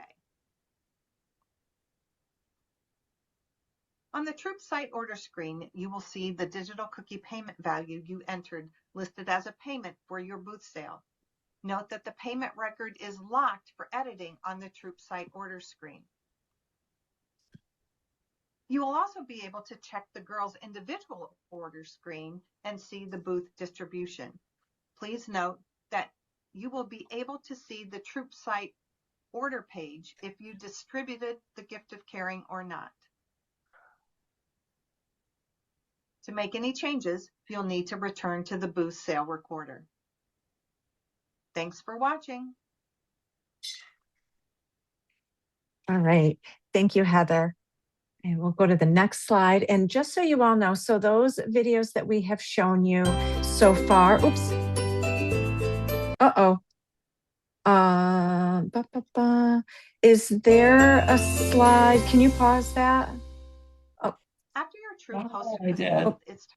On the troop site order screen, you will see the digital cookie payment value you entered listed as a payment for your booth sale. Note that the payment record is locked for editing on the troop site order screen. You will also be able to check the girls' individual order screen and see the booth distribution. Please note that you will be able to see the troop site order page if you distributed the gift of caring or not. To make any changes, you'll need to return to the booth sale recorder. Thanks for watching. All right. Thank you, Heather. And we'll go to the next slide. And just so you all know, so those videos that we have shown you so far, oops. Uh-oh. Is there a slide? Can you pause that? Oh, After your troop Oh, hosted I this did. booth, it's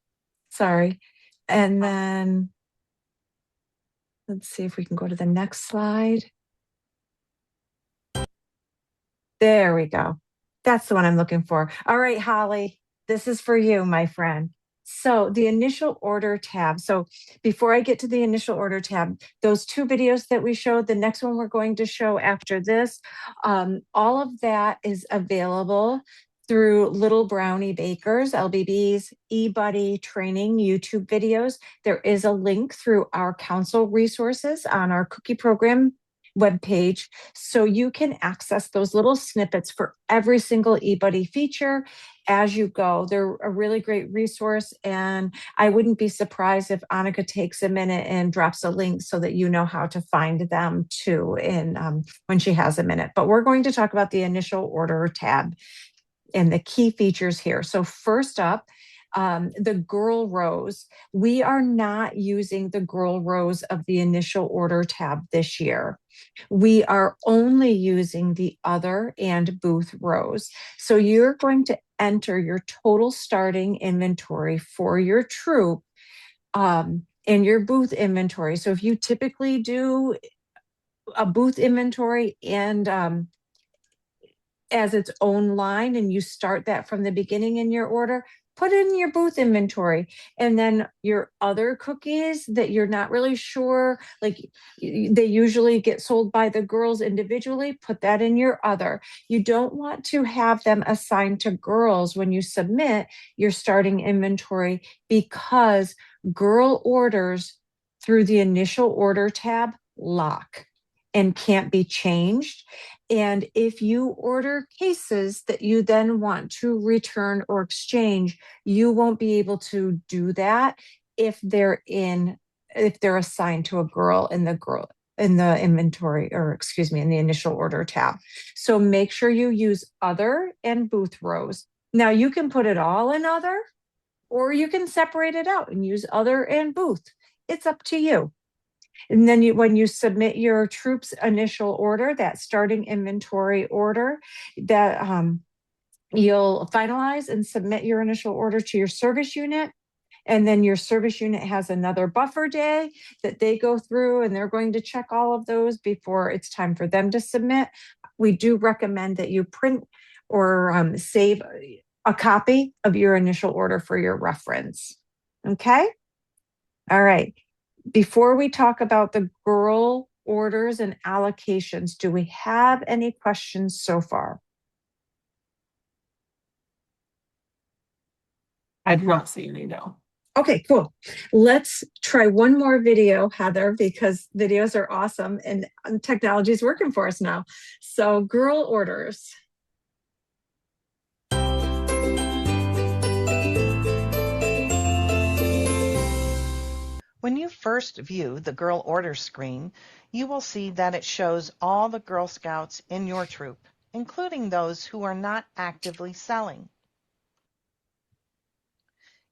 sorry. And then let's see if we can go to the next slide. There we go. That's the one I'm looking for. All right, Holly, this is for you, my friend. So the initial order tab. So before I get to the initial order tab, those two videos that we showed, the next one we're going to show after this, all of that is available through Little Brownie Bakers, LBB's eBuddy training YouTube videos. There is a link through our council resources on our cookie program webpage, so you can access those little snippets for every single eBuddy feature as you go. They're a really great resource, and I wouldn't be surprised if Annika takes a minute and drops a link so that you know how to find them too in when she has a minute. But we're going to talk about the initial order tab and the key features here. So first up, the girl rows. We are not using the girl rows of the initial order tab this year. We are only using the other and booth rows. So you're going to enter your total starting inventory for your troop in your booth inventory. So if you typically do a booth inventory and as its own line and you start that from the beginning in your order, put in your booth inventory. And then your other cookies that you're not really sure, like they usually get sold by the girls individually, put that in your other. You don't want to have them assigned to girls when you submit your starting inventory, because girl orders through the initial order tab lock and can't be changed. And if you order cases that you then want to return or exchange, you won't be able to do that if they're assigned to a girl in the inventory, or excuse me, in the initial order tab. So make sure you use other and booth rows. Now you can put it all in other, or you can separate it out and use other and booth. It's up to you. And then when you submit your troops initial order, that starting inventory order, that you'll finalize and submit your initial order to your service unit. And then your service unit has another buffer day that they go through, and they're going to check all of those before it's time for them to submit. We do recommend that you print or save a copy of your initial order for your reference. Okay? All right. Before we talk about the girl orders and allocations, do we have any questions so far? I do not see any, no. Okay, cool. Let's try one more video, Heather, because videos are awesome and technology is working for us now. So girl orders. When you first view the Girl Order screen, you will see that it shows all the Girl Scouts in your troop, including those who are not actively selling.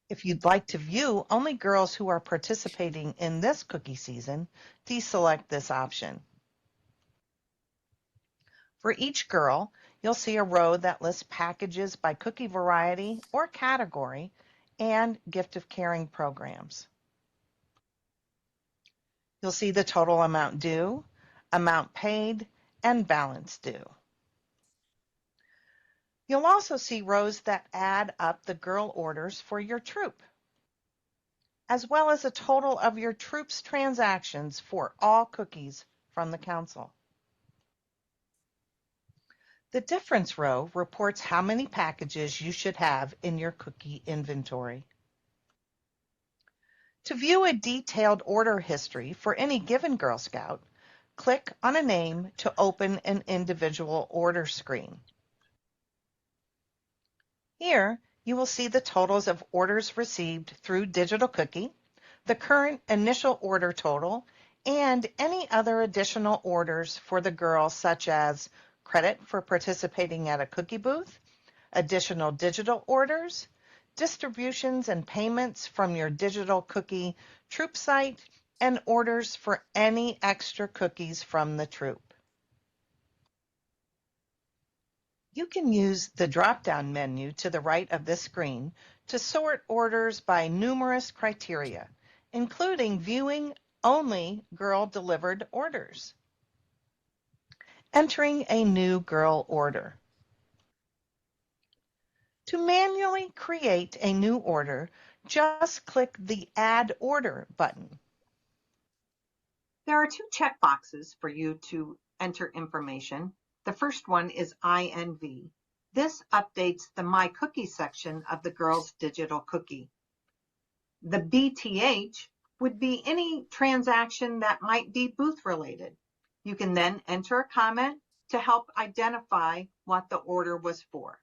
If you'd like to view only girls who are participating in this cookie season, deselect this option. For each girl, you'll see a row that lists packages by cookie variety or category and gift of caring programs. You'll see the total amount due, amount paid, and balance due. You'll also see rows that add up the girl orders for your troop, as well as a total of your troop's transactions for all cookies from the council. The difference row reports how many packages you should have in your cookie inventory. To view a detailed order history for any given Girl Scout, click on a name to open an individual order screen. Here, You will see the totals of orders received through Digital Cookie, the current initial order total, and any other additional orders for the girls, such as credit for participating at a cookie booth, additional digital orders, distributions and payments from your Digital Cookie Troop site, and orders for any extra cookies from the troop. You can use the drop-down menu to the right of this screen to sort orders by numerous criteria, including viewing only girl-delivered orders. Entering a new girl order. To manually create a new order, just click the Add Order button. There are two checkboxes for you to enter information. The first one is INV. This updates the My Cookie section of the girls' digital cookie. The BTH would be any transaction that might be booth related. You can then enter a comment to help identify what the order was for.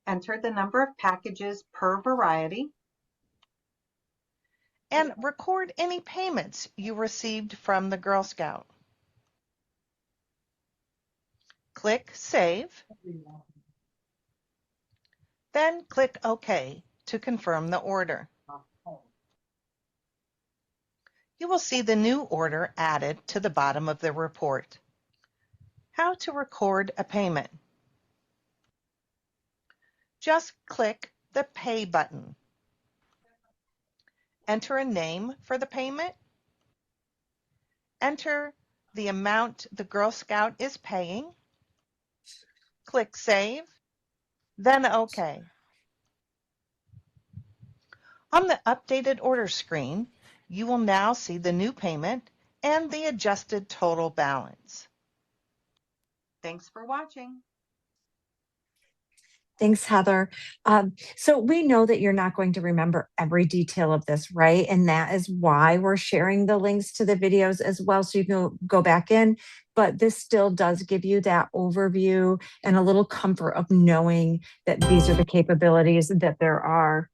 Enter the number of packages per variety. And record any payments you received from the Girl Scout. Click Save. Then click OK to confirm the order. You will see the new order added to the bottom of the report. How to record a payment. Just click the Pay button. Enter a name for the payment. Enter the amount the Girl Scout is paying. Click Save, then OK. On the updated order screen, you will now see the new payment and the adjusted total balance. Thanks for watching. Thanks, Heather. So we know that you're not going to remember every detail of this, right? And that is why we're sharing the links to the videos as well, so you can go back in. But this still does give you that overview and a little comfort of knowing that these are the capabilities that there are.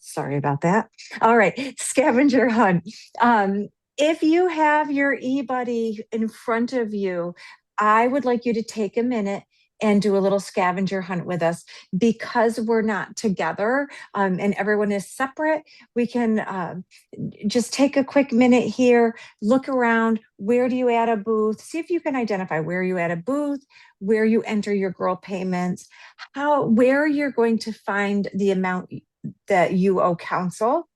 Sorry about that. All right, scavenger hunt. If you have your eBuddy in front of you, I would like you to take a minute and do a little scavenger hunt with us. Because we're not together and everyone is separate, we can just take a quick minute here, look around. Where do you add a booth? See if you can identify where you add a booth, where you enter your girl payments, where you're going to find the amount that you owe council,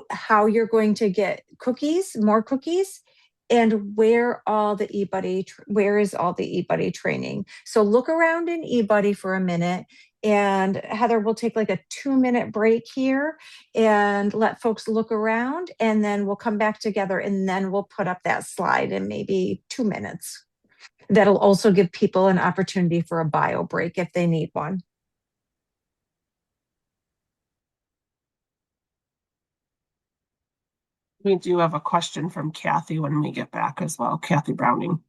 how you're going to get cookies, more cookies, and where is all the eBuddy training. So look around in eBuddy for a minute, and Heather, we'll take like a 2-minute break here and let folks look around, and then we'll come back together, and then we'll put up that slide in maybe 2 minutes. That'll also give people an opportunity for a bio break if they need one. We do have a question from Kathy when we get back as well, Kathy Browning.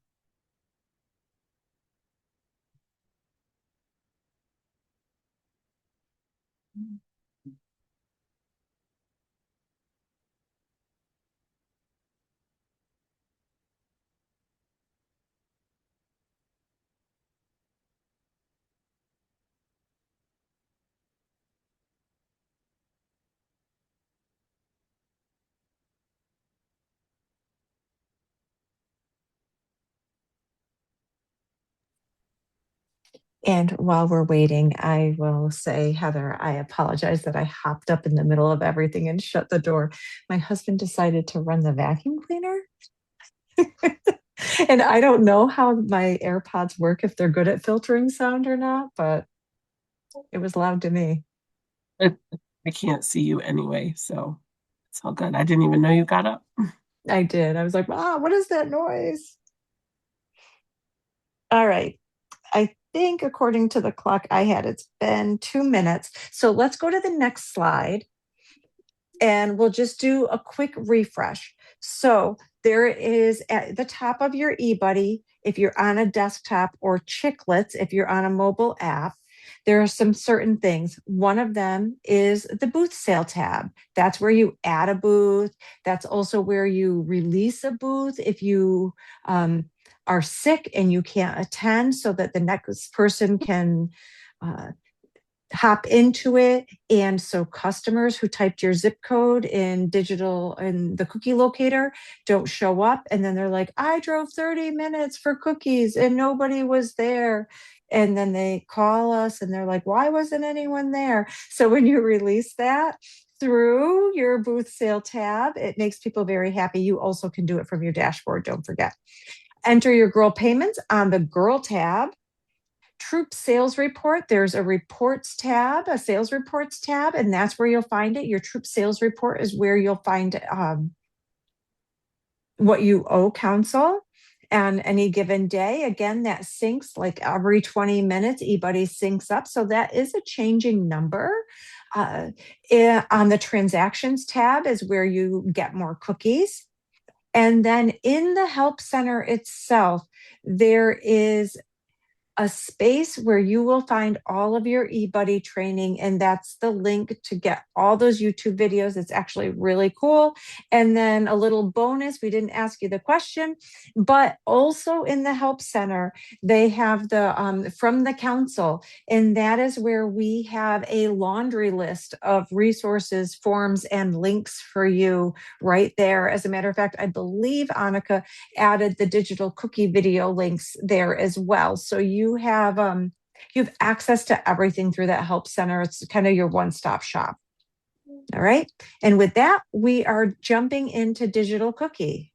And while we're waiting, I will say, Heather, I apologize that I hopped up in the middle of everything and shut the door. My husband decided to run the vacuum cleaner. And I don't know how my AirPods work, if they're good at filtering sound or not, but it was loud to me. I can't see you anyway, so it's all good. I didn't even know you got up. I did. I was like, what is that noise? All right. I think according to the clock I had, it's been 2 minutes. So let's go to the next slide and we'll just do a quick refresh. So there is at the top of your eBuddy, if you're on a desktop, or Chiclets, if you're on a mobile app, there are some certain things. One of them is the booth sale tab. That's where you add a booth. That's also where you release a booth if you are sick and you can't attend, so that the next person can hop into it. And so customers who typed your zip code in the cookie locator don't show up. And then they're like, I drove 30 minutes for cookies and nobody was there. And then they call us and they're like, why wasn't anyone there? So when you release that through your booth sale tab, it makes people very happy. You also can do it from your dashboard. Don't forget. Enter your girl payments on the girl tab. Troop sales report, there's a reports tab, a sales reports tab, and that's where you'll find it. Your troop sales report is where you'll find what you owe council on any given day. Again, that syncs like every 20 minutes, eBuddy syncs up. So that is a changing number. On the transactions tab is where you get more cookies. And then in the help center itself, there is a space where you will find all of your eBuddy training, and that's the link to get all those YouTube videos. It's actually really cool. And then a little bonus, we didn't ask you the question, but also in the help center, they have the from the council, and that is where we have a laundry list of resources, forms, and links for you right there. As a matter of fact, I believe Annika added the digital cookie video links there as well. So you have access to everything through that help center. It's kind of your one-stop shop. All right. And with that, we are jumping into digital cookie.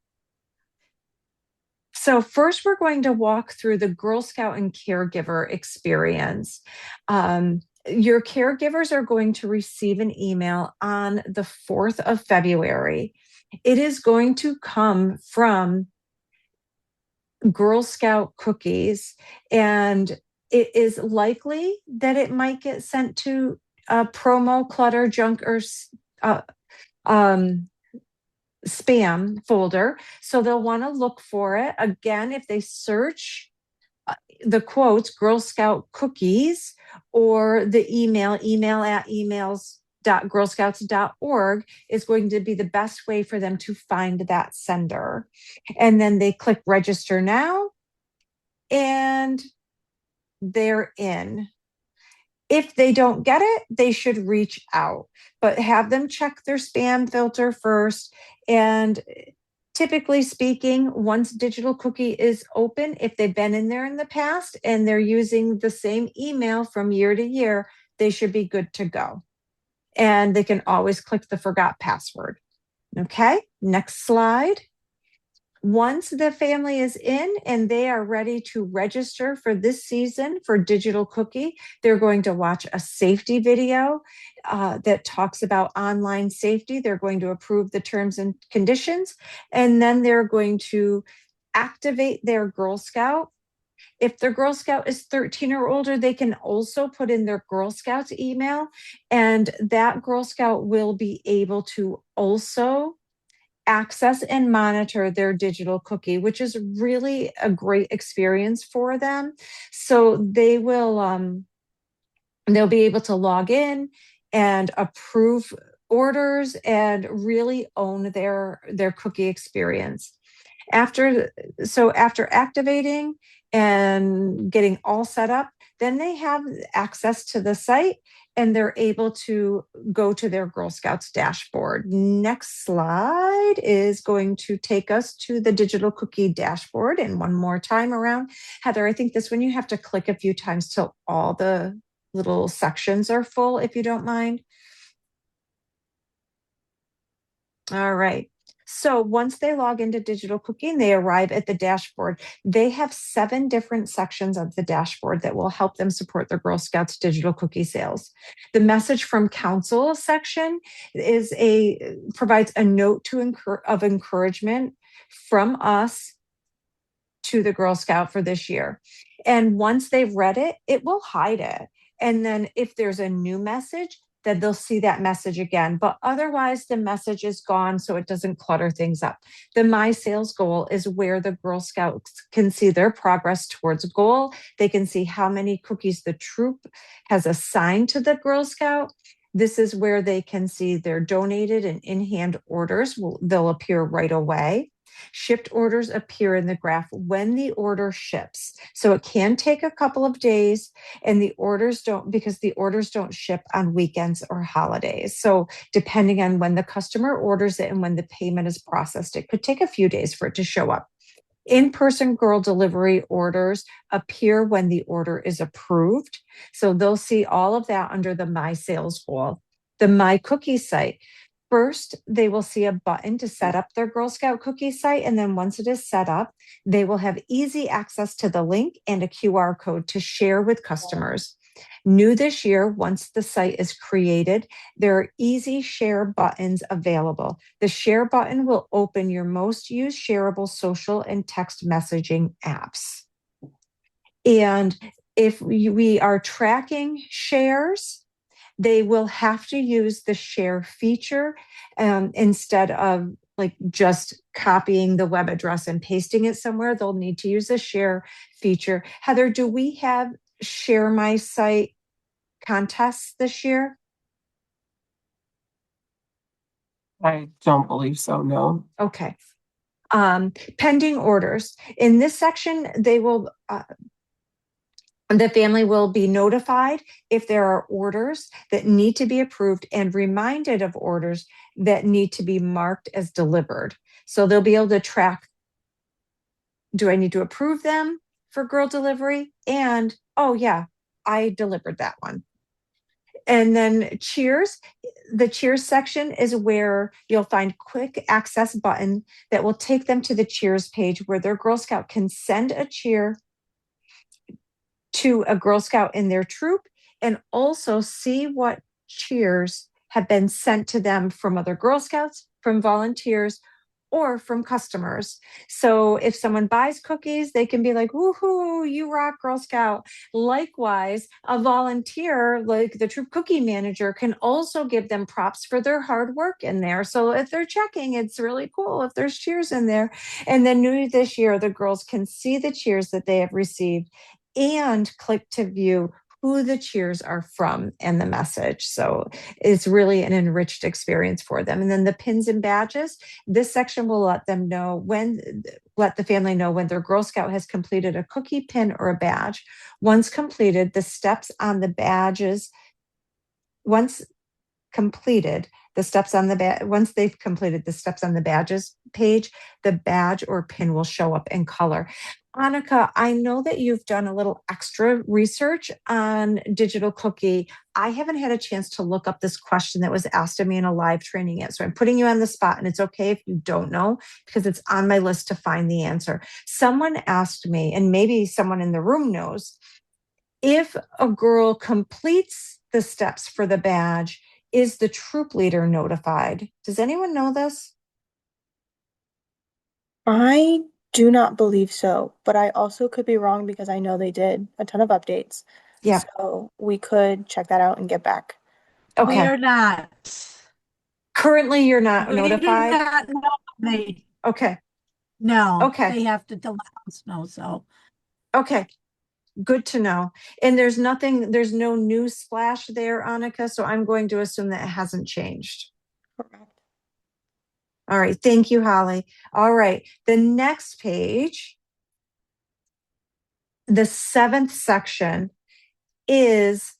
So first, we're going to walk through the Girl Scout and caregiver experience. Your caregivers are going to receive an email on the 4th of February. It is going to come from Girl Scout cookies, and it is likely that it might get sent to a promo, clutter, junk, or spam folder. So they'll want to look for it. Again, if they search the quotes Girl Scout cookies, or the email at emails.girlscouts.org is going to be the best way for them to find that sender. And then they click register now, and they're in. If they don't get it, they should reach out, but have them check their spam filter first. And typically speaking, once digital cookie is open, if they've been in there in the past and they're using the same email from year to year, they should be good to go. And they can always click the forgot password. Okay, next slide. Once the family is in and they are ready to register for this season for digital cookie, they're going to watch a safety video that talks about online safety. They're going to approve the terms and conditions, and then they're going to activate their Girl Scout. If their Girl Scout is 13 or older, they can also put in their Girl Scouts email, and that Girl Scout will be able to also access and monitor their digital cookie, which is really a great experience for them. So they will they'll be able to log in and approve orders and really own their cookie experience. After activating and getting all set up, then they have access to the site and they're able to go to their Girl Scouts dashboard. Next slide is going to take us to the digital cookie dashboard. And one more time around, Heather, I think this one you have to click a few times till all the little sections are full, if you don't mind. All right. So once they log into digital cookie and they arrive at the dashboard, they have 7 different sections of the dashboard that will help them support their Girl Scouts digital cookie sales. The message from council section provides a note of encouragement from us to the Girl Scout for this year. And once they've read it, it will hide it. And then if there's a new message, then they'll see that message again. But otherwise, the message is gone, so it doesn't clutter things up. The My Sales Goal is where the Girl Scouts can see their progress towards a goal. They can see how many cookies the troop has assigned to the Girl Scout. This is where they can see their donated and in-hand orders. They'll appear right away. Shipped orders appear in the graph when the order ships. So it can take a couple of days, and the orders don't, because the orders don't ship on weekends or holidays. So depending on when the customer orders it and when the payment is processed, it could take a few days for it to show up. In-person girl delivery orders appear when the order is approved. So they'll see all of that under the My Sales Goal. The My Cookie site. First, they will see a button to set up their Girl Scout cookie site. And then once it is set up, they will have easy access to the link and a QR code to share with customers. New this year, once the site is created, there are easy share buttons available. The share button will open your most used shareable social and text messaging apps. And if we are tracking shares, they will have to use the share feature instead of like just copying the web address and pasting it somewhere. They'll need to use the share feature. Heather, do we have Share My Site contests this year? I don't believe so, no. Okay. Pending orders. In this section, they will the family will be notified if there are orders that need to be approved and reminded of orders that need to be marked as delivered. So they'll be able to track, do I need to approve them for girl delivery? And, oh yeah, I delivered that one. And then cheers, the cheers section is where you'll find quick access button that will take them to the cheers page where their Girl Scout can send a cheer to a Girl Scout in their troop and also see what cheers have been sent to them from other Girl Scouts, from volunteers, or from customers. So if someone buys cookies, they can be like, woohoo, you rock, Girl Scout. Likewise, a volunteer, like the troop cookie manager, can also give them props for their hard work in there. So if they're checking, it's really cool if there's cheers in there. And then new this year, the girls can see the cheers that they have received and click to view who the cheers are from and the message. So it's really an enriched experience for them. And then the pins and badges, this section will let them know let the family know when their Girl Scout has completed a cookie pin or a badge. Once completed, the steps on the badges, once they've completed the steps on the badges page, the badge or pin will show up in color. Annika, I know that you've done a little extra research on digital cookie. I haven't had a chance to look up this question that was asked of me in a live training yet. So I'm putting you on the spot, and it's okay if you don't know because it's on my list to find the answer. Someone asked me, and maybe someone in the room knows, if a girl completes the steps for the badge, is the troop leader notified? Does anyone know this? I do not believe so, but I also could be wrong because I know they did a ton of updates. Yeah. So we could check that out and get back. Okay. We are not. Currently, you're not We do notified? not nominate. Okay. No. Okay. They have to let us know, so. Okay. Good to know. And there's no new splash there, Annika, so I'm going to assume that it hasn't changed. Correct. All right. Thank you, Holly. All right. The next page, the 7th section, is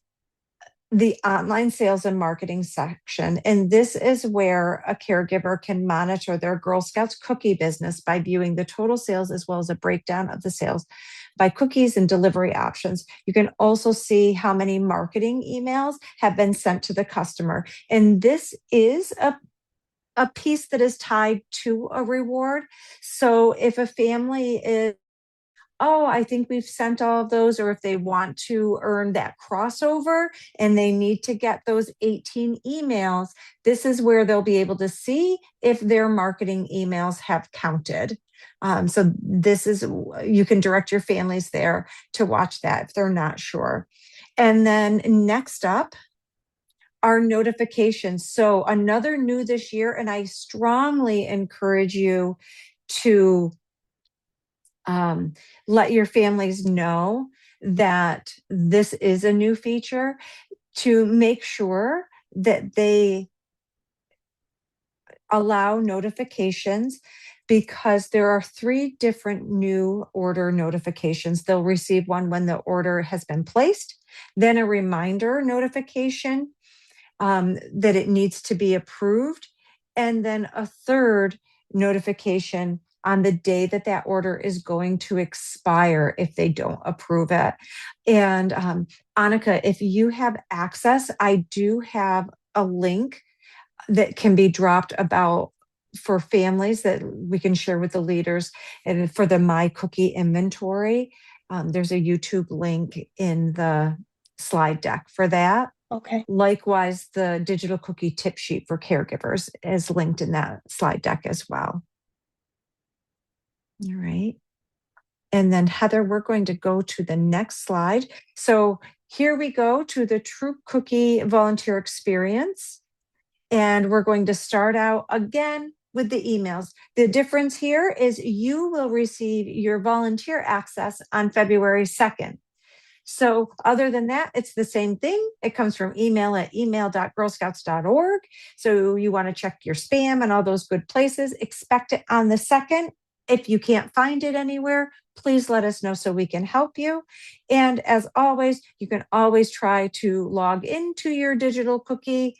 the online sales and marketing section. And this is where a caregiver can monitor their Girl Scouts cookie business by viewing the total sales as well as a breakdown of the sales by cookies and delivery options. You can also see how many marketing emails have been sent to the customer. And this is a piece that is tied to a reward. So if a family is, oh, I think we've sent all of those, or if they want to earn that crossover and they need to get those 18 emails, this is where they'll be able to see if their marketing emails have counted. So this is, you can direct your families there to watch that if they're not sure. And then next up our notifications. So another new this year, and I strongly encourage you to let your families know that this is a new feature, to make sure that they allow notifications, because there are 3 different new order notifications. They'll receive one when the order has been placed, then a reminder notification that it needs to be approved, and then a third notification on the day that that order is going to expire if they don't approve it. And Annika, if you have access, I do have a link that can be dropped about for families that we can share with the leaders, and for the My Cookie inventory. There's a YouTube link in the slide deck for that. Okay. Likewise, the digital cookie tip sheet for caregivers is linked in that slide deck as well. All right. And then Heather, we're going to go to the next slide. So here we go to the Troop Cookie volunteer experience. And we're going to start out again with the emails. The difference here is you will receive your volunteer access on February 2nd. So other than that, it's the same thing. It comes from email at email.girlscouts.org. So you want to check your spam and all those good places. Expect it on the 2nd. If you can't find it anywhere, please let us know so we can help you. And as always, you can always try to log into your digital cookie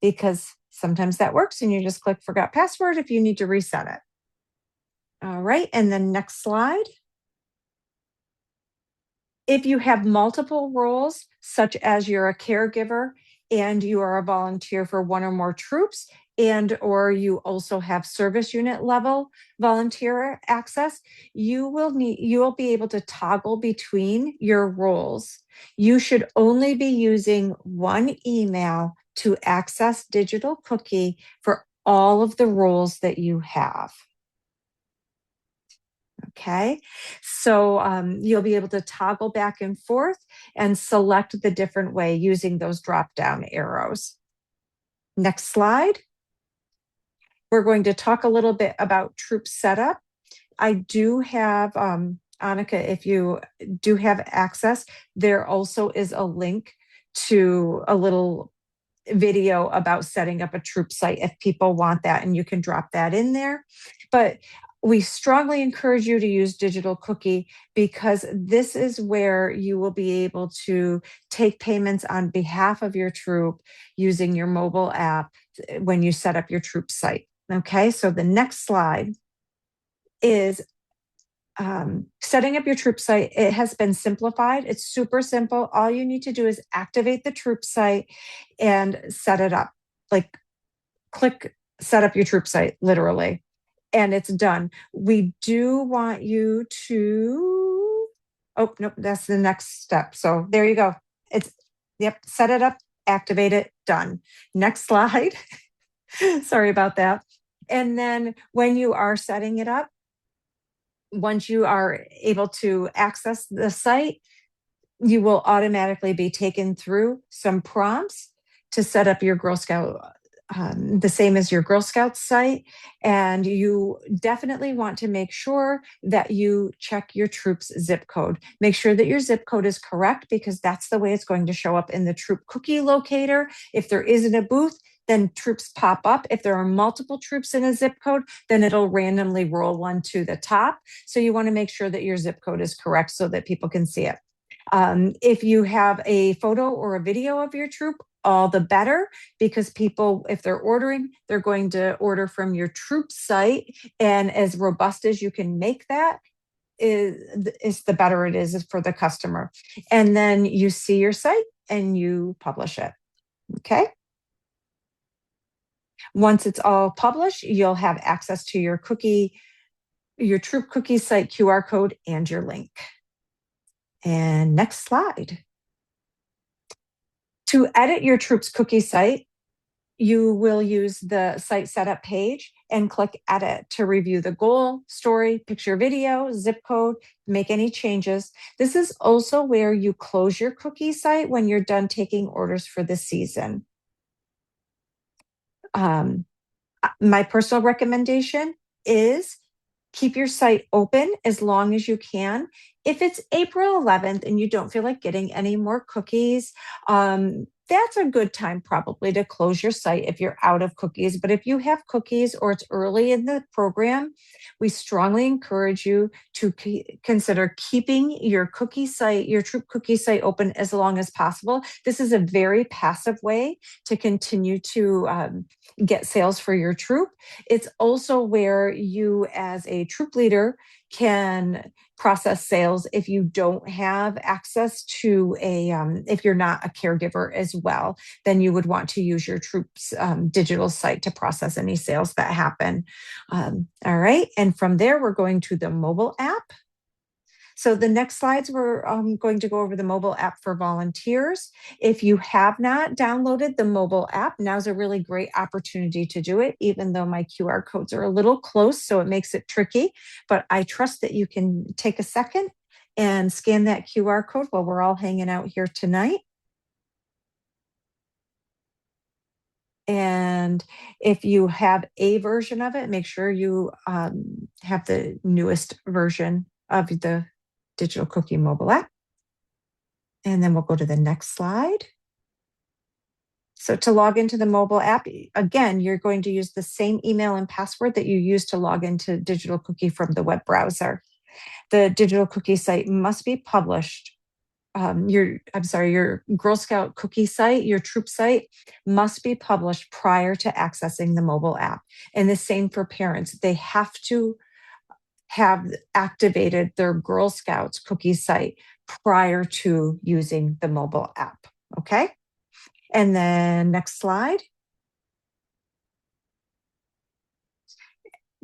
because sometimes that works and you just click forgot password if you need to reset it. All right, and then next slide. If you have multiple roles, such as you're a caregiver and you are a volunteer for one or more troops, and or you also have service unit level volunteer access, you will be able to toggle between your roles. You should only be using one email to access digital cookie for all of the roles that you have. Okay, so you'll be able to toggle back and forth and select the different way using those drop down arrows. Next slide. We're going to talk a little bit about troop setup. I do have, Annika, if you do have access, there also is a link to a little video about setting up a troop site if people want that, and you can drop that in there. But we strongly encourage you to use digital cookie because this is where you will be able to take payments on behalf of your troop using your mobile app when you set up your troop site. Okay, so the next slide is setting up your troop site. It has been simplified. It's super simple. All you need to do is activate the troop site and set it up. Like click set up your troop site, literally, and it's done. We do want you to, oh, nope, that's the next step. So there you go. It's, yep, set it up, activate it, done. Next slide. Sorry about that. And then when you are setting it up, once you are able to access the site, you will automatically be taken through some prompts to set up your Girl Scout, the same as your Girl Scouts site. And you definitely want to make sure that you check your troop's zip code. Make sure that your zip code is correct because that's the way it's going to show up in the troop cookie locator. If there isn't a booth, then troops pop up. If there are multiple troops in a zip code, then it'll randomly roll one to the top. So you want to make sure that your zip code is correct so that people can see it. If you have a photo or a video of your troop, all the better, because people, if they're ordering, they're going to order from your troop site. And as robust as you can make that, is the better it is for the customer. And then you see your site and you publish it. Okay. Once it's all published, you'll have access to your troop cookie site QR code and your link. And next slide. To edit your troops cookie site, you will use the site setup page and click edit to review the goal, story, picture video, zip code, make any changes. This is also where you close your cookie site when you're done taking orders for the season. My personal recommendation is keep your site open as long as you can. If it's April 11th and you don't feel like getting any more cookies, that's a good time probably to close your site if you're out of cookies. But if you have cookies or it's early in the program, we strongly encourage you to consider keeping your cookie site, your Troop cookie site open as long as possible. This is a very passive way to continue to get sales for your troop. It's also where you as a troop leader can process sales if you don't have access to if you're not a caregiver as well, then you would want to use your troop's digital site to process any sales that happen. All right, and from there, we're going to the mobile app. So the next slides, we're going to go over the mobile app for volunteers. If you have not downloaded the mobile app, now's a really great opportunity to do it, even though my QR codes are a little close, so it makes it tricky. But I trust that you can take a second and scan that QR code while we're all hanging out here tonight. And if you have a version of it, make sure you have the newest version of the digital cookie mobile app. And then we'll go to the next slide. So to log into the mobile app, again, you're going to use the same email and password that you use to log into Digital Cookie from the web browser. The Digital Cookie site must be published. Your Girl Scout cookie site, your troop site must be published prior to accessing the mobile app. And the same for parents. They have to have activated their Girl Scouts cookie site prior to using the mobile app, okay? And then next slide.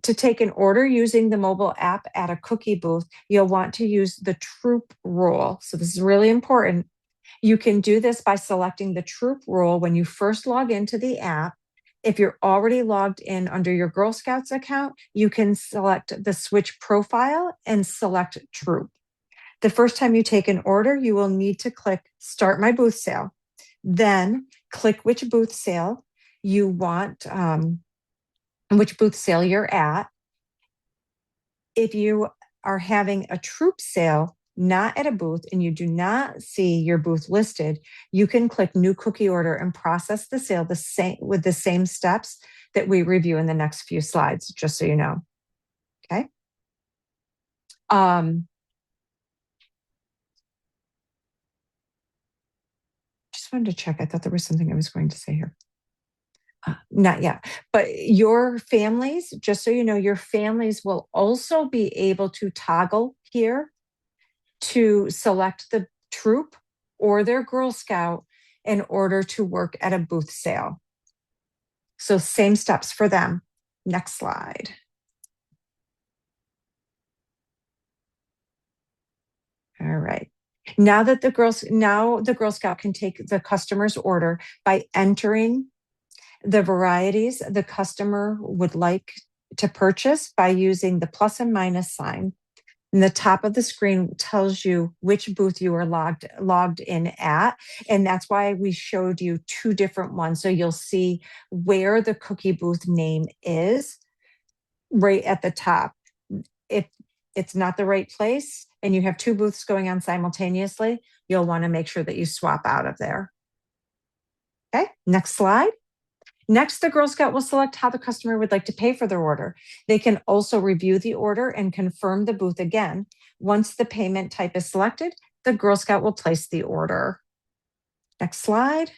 To take an order using the mobile app at a cookie booth, you'll want to use the troop rule. So this is really important. You can do this by selecting the troop rule when you first log into the app. If you're already logged in under your Girl Scouts account, you can select the switch profile and select troop. The first time you take an order, you will need to click Start My Booth Sale. Then click which booth sale you want, which booth sale you're at. If you are having a troop sale, not at a booth, and you do not see your booth listed, you can click New Cookie Order and process the sale with the same steps that we review in the next few slides, just so you know. Okay. Just wanted to check. I thought there was something I was going to say here. Not yet, but your families, just so you know, your families will also be able to toggle here to select the troop or their Girl Scout in order to work at a booth sale. So same steps for them. Next slide. All right. Now the Girl Scout can take the customer's order by entering the varieties the customer would like to purchase by using the plus and minus sign. And the top of the screen tells you which booth you are logged in at. And that's why we showed you two different ones. So you'll see where the cookie booth name is right at the top. If it's not the right place and you have two booths going on simultaneously, you'll want to make sure that you swap out of there. Okay, next slide. Next, the Girl Scout will select how the customer would like to pay for their order. They can also review the order and confirm the booth again. Once the payment type is selected, the Girl Scout will place the order. Next slide.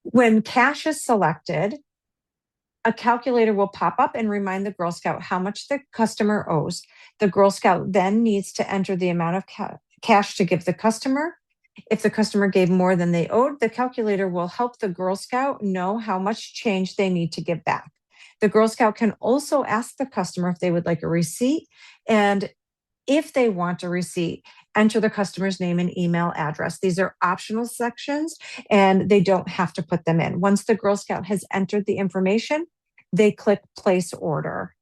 When cash is selected, a calculator will pop up and remind the Girl Scout how much the customer owes. The Girl Scout then needs to enter the amount of cash to give the customer. If the customer gave more than they owed, the calculator will help the Girl Scout know how much change they need to give back. The Girl Scout can also ask the customer if they would like a receipt, and if they want a receipt, enter the customer's name and email address. These are optional sections and they don't have to put them in. Once the Girl Scout has entered the information, they click place order.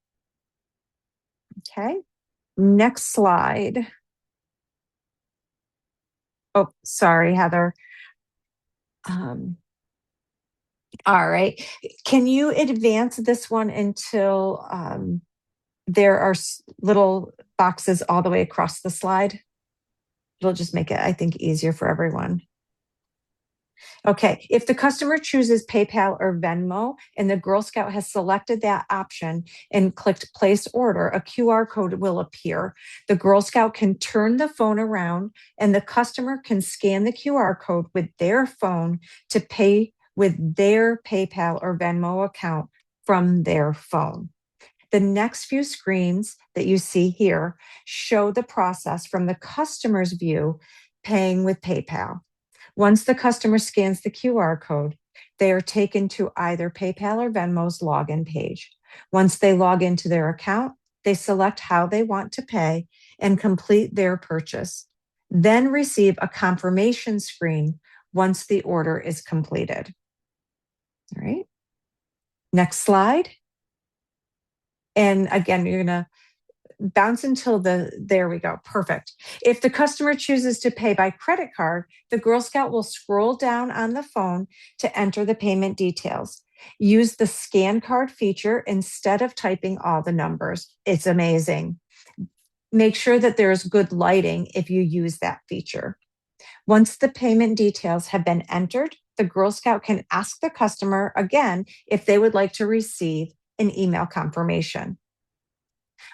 Okay, next slide. Oh, sorry, Heather. All right, can you advance this one until there are little boxes all the way across the slide? It'll just make it, I think, easier for everyone. Okay, if the customer chooses PayPal or Venmo and the Girl Scout has selected that option and clicked place order, a QR code will appear. The Girl Scout can turn the phone around and the customer can scan the QR code with their phone to pay with their PayPal or Venmo account from their phone. The next few screens that you see here show the process from the customer's view, paying with PayPal. Once the customer scans the QR code, they are taken to either PayPal or Venmo's login page. Once they log into their account, they select how they want to pay and complete their purchase, then receive a confirmation screen once the order is completed. All right. Next slide. And again, you're going to bounce until there we go. Perfect. If the customer chooses to pay by credit card, the Girl Scout will scroll down on the phone to enter the payment details. Use the scan card feature instead of typing all the numbers. It's amazing. Make sure that there's good lighting if you use that feature. Once the payment details have been entered, the Girl Scout can ask the customer again if they would like to receive an email confirmation.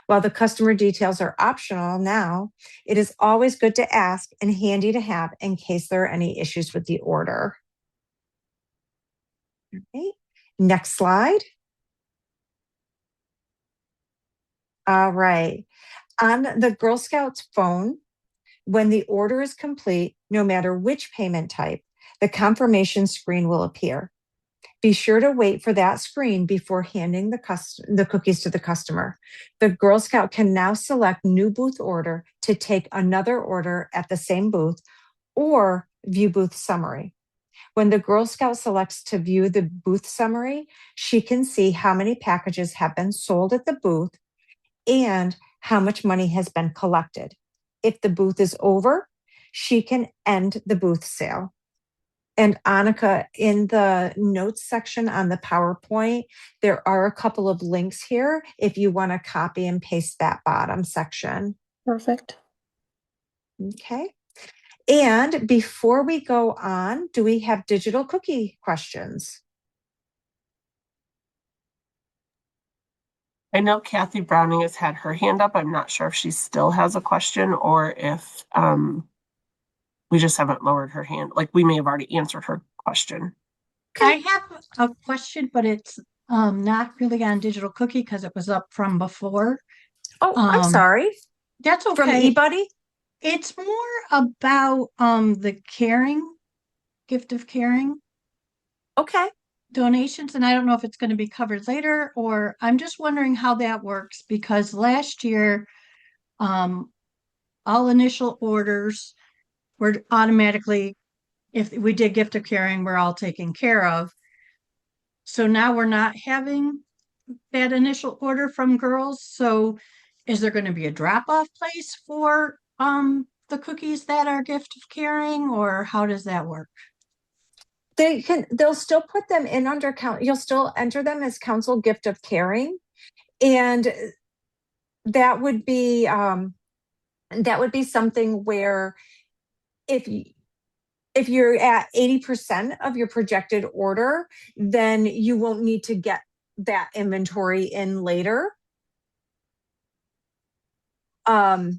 While the customer details are optional now, it is always good to ask and handy to have in case there are any issues with the order. Okay. Next slide. All right. On the Girl Scouts phone, when the order is complete, no matter which payment type, the confirmation screen will appear. Be sure to wait for that screen before handing the cookies to the customer. The Girl Scout can now select new booth order to take another order at the same booth or view booth summary. When the Girl Scout selects to view the booth summary, she can see how many packages have been sold at the booth and how much money has been collected. If the booth is over, she can end the booth sale. And Annika, in the notes section on the PowerPoint, there are a couple of links here if you want to copy and paste that bottom section. Perfect. Okay. And before we go on, do we have digital cookie questions? I know Kathy Browning has had her hand up. I'm not sure if she still has a question or if we just haven't lowered her hand. Like we may have already answered her question. I have a question, but it's not really on digital cookie because it was up from before. Oh, I'm sorry. That's okay. From eBuddy? It's more about the caring, gift of caring. Okay. Donations, and I don't know if it's going to be covered later, or I'm just wondering how that works because last year, all initial orders were automatically, if we did gift of caring, we're all taken care of. So now we're not having that initial order from girls. So is there going to be a drop-off place for the cookies that are gift of caring, or how does that work? They'll still put them in under count. You'll still enter them as council gift of caring. And that would be something where if you're at 80% of your projected order, then you won't need to get that inventory in later. Does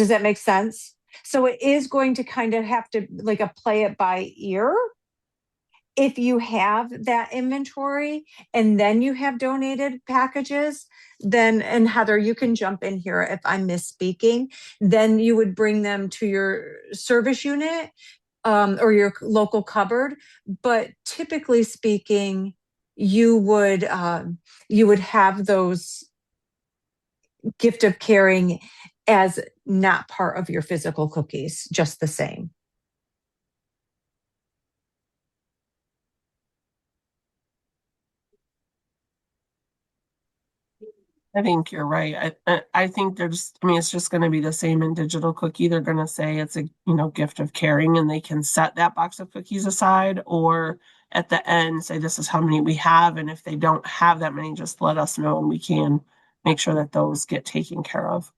that make sense? So it is going to kind of have to like play it by ear. If you have that inventory and then you have donated packages, then, and Heather, you can jump in here if I'm misspeaking, then you would bring them to your service unit or your local cupboard. But typically speaking, you would have those gift of caring as not part of your physical cookies, just the same. I think you're right. I think it's just going to be the same in digital cookie. They're going to say it's a, gift of caring, and they can set that box of cookies aside, or at the end say this is how many we have, and if they don't have that many, just let us know and we can make sure that those get taken care of.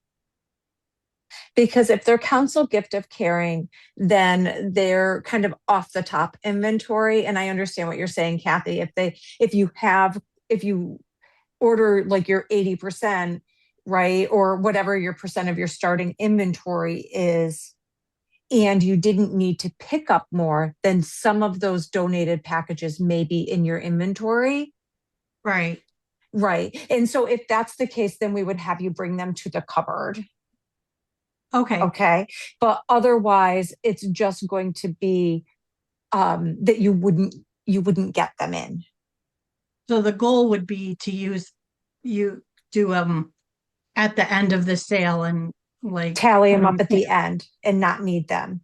Because if they're council gift of caring, then they're kind of off the top inventory. And I understand what you're saying, Kathy. If you order like your 80%, right? Or whatever your percent of your starting inventory is, and you didn't need to pick up more, then some of those donated packages may be in your inventory. Right. Right. And so if that's the case, then we would have you bring them to the cupboard. Okay. Okay. But otherwise, it's just going to be that you wouldn't get them in. So the goal would be to do at the end of the sale and like Tally them up at the end and not need them.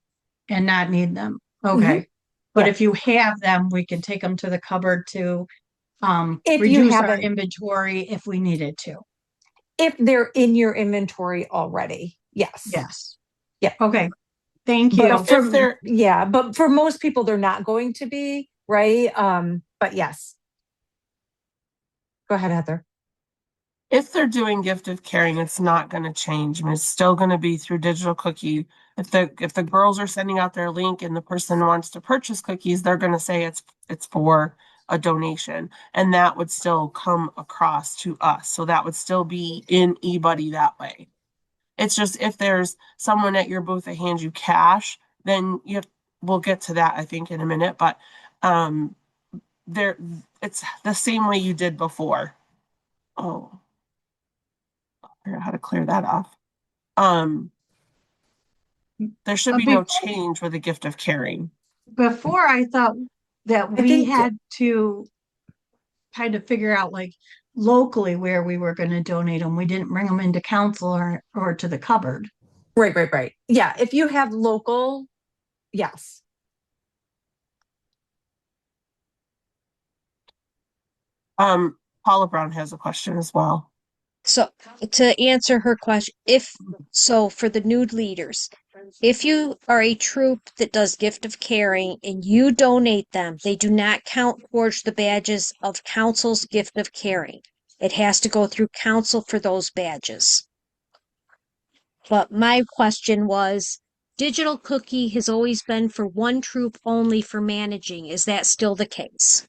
and not need them. Okay. But Yeah. if you have them, we can take them to the cupboard to If you reduce our haven't- inventory if we needed to. If they're in your inventory already, yes. Yes. Yeah. Okay. Thank you. But for most people, they're not going to be, right? But yes. Go ahead, Heather. If they're doing gift of caring, it's not going to change. I mean, it's still going to be through digital cookie. If the girls are sending out their link and the person wants to purchase cookies, they're going to say it's for a donation, and that would still come across to us. So that would still be in eBuddy that way. It's just if there's someone at your booth that hands you cash, then we'll get to that, I think, in a minute. But it's the same way you did before. Oh, I figure out how to clear that off. There should be no change with the gift of caring. Before I thought that we had to kind of figure out like locally where we were going to donate them. We didn't bring them into council or to the cupboard. Right. Yeah. If you have local, yes. Paula Brown has a question as well. So to answer her question, for the new leaders, if you are a troop that does gift of caring and you donate them, they do not count towards the badges of council's gift of caring. It has to go through council for those badges. But my question was, digital cookie has always been for one troop only for managing. Is that still the case?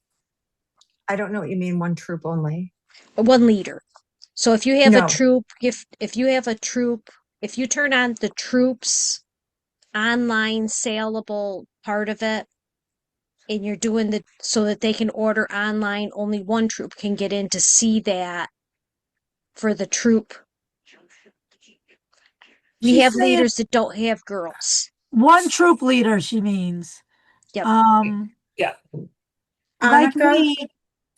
I don't know what you mean, one troop only. One leader. So if you have No. a troop, if you turn on the troops online saleable part of it, and you're doing so that they can order online, only one troop can get in to see that for the troop. We have leaders that don't have girls. One troop leader, she means. Yep. Yeah. Like me,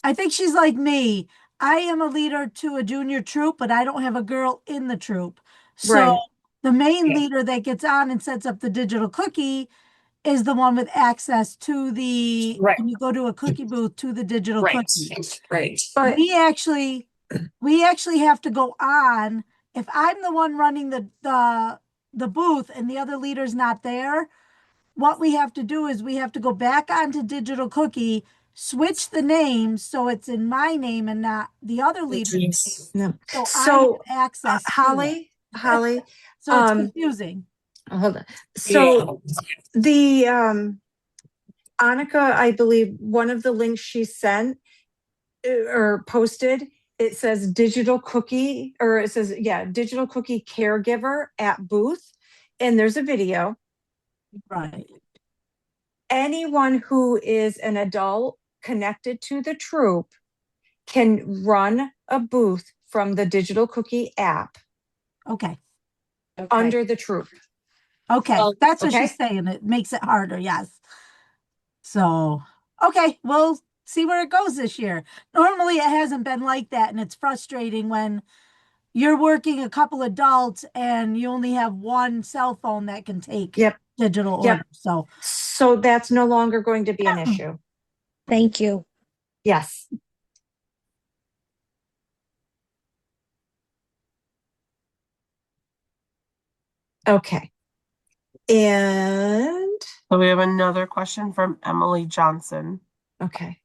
I think she's like me. I am a leader to a junior troop, but I don't have a girl in the troop. So the main leader that gets on and sets up the digital cookie is the one with access to when you go to a cookie booth to the digital cookie. Right. But we actually have to go on. If I'm the one running the booth and the other leader's not there, what we have to do is we have to go back onto digital cookie, switch the name so it's in my name and not the other leader's name. No. So I have access to Holly, so it's confusing. Hold on. So the Annika, I believe one of the links she sent or posted, it says digital cookie, or it says, digital cookie caregiver at booth. And there's a video. Right. Anyone who is an adult connected to the troop can run a booth from the digital cookie app. Okay. Under the troop. Okay. That's what she's saying. It makes it harder. Yes. So, okay. We'll see where it goes this year. Normally it hasn't been like that. And it's frustrating when, you're working a couple adults and you only have one cell phone that can take Yep. digital Yep. orders. So that's no longer going to be an issue. Thank you. Yes. Okay. And So we have another question from Emily Johnson. okay.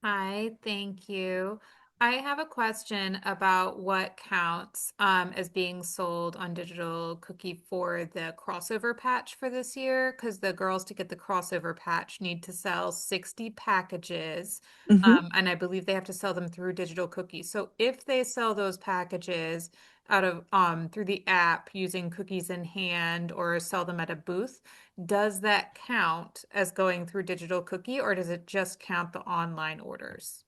Hi, thank you. I have a question about what counts as being sold on digital cookie for the crossover patch for this year, because the girls to get the crossover patch need to sell 60 packages, and I believe they have to sell them through digital cookie. So if they sell those packages out of through the app using cookies in hand or sell them at a booth, does that count as going through digital cookie, or does it just count the online orders?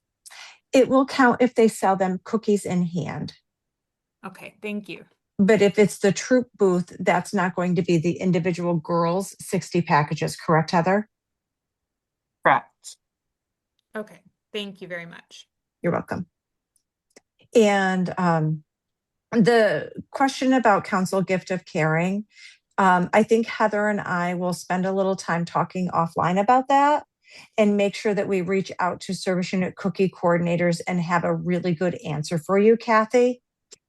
It will count if they sell them cookies in hand. Okay, thank you. But if it's the troop booth, that's not going to be the individual girls' 60 packages, correct, Heather? Correct. Okay, thank you very much. You're welcome. And the question about council gift of caring, I think Heather and I will spend a little time talking offline about that and make sure that we reach out to service unit cookie coordinators and have a really good answer for you, Kathy,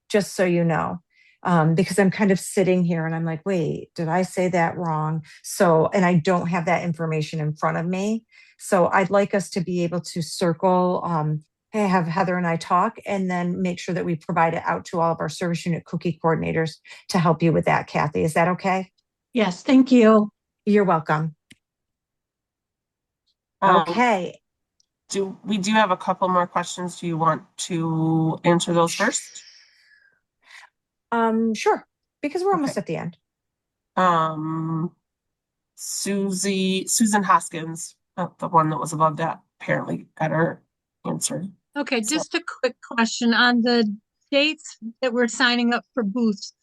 just so you know. Because I'm kind of sitting here and I'm like, wait, did I say that wrong? So, and I don't have that information in front of me. So I'd like us to be able to circle, have Heather and I talk and then make sure that we provide it out to all of our service unit cookie coordinators to help you with that, Kathy. Is that okay? Yes, thank you. You're welcome. Okay. We do have a couple more questions. Do you want to answer those first? Sure, because we're almost at the end. Susan Hoskins, the one that was above that, apparently got her answer. Okay, just a quick question on the dates that we're signing up for booths.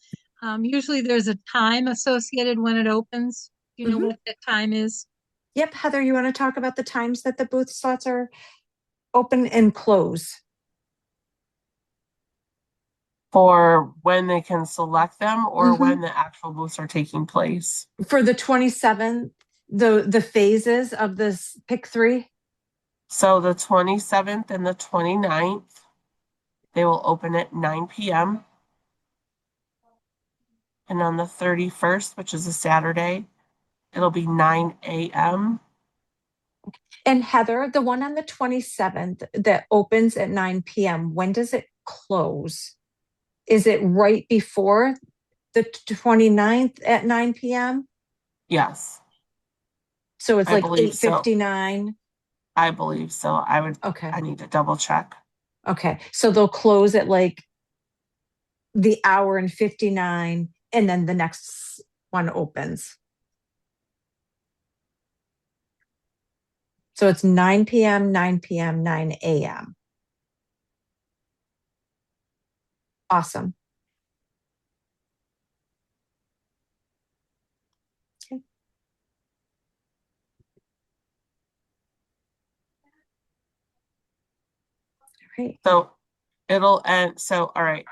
Usually there's a time associated when it opens. Do you know what that time is? Yep, Heather, you want to talk about the times that the booth slots are open and close? For when they can select them or when the actual booths are taking place? For the 27th, the phases of this pick 3? So the 27th and the 29th, they will open at 9 p.m. And on the 31st, which is a Saturday, it'll be 9 a.m. And Heather, the one on the 27th that opens at 9 p.m., when does it close? Is it right before the 29th at 9 p.m.? Yes. So it's like 8:59? I believe so. I need to double check. Okay. So they'll close at like the hour and 59, and then the next one opens. So it's 9 p.m., 9 p.m., 9 a.m. Awesome. Okay. Great. So it'll end. So, all right.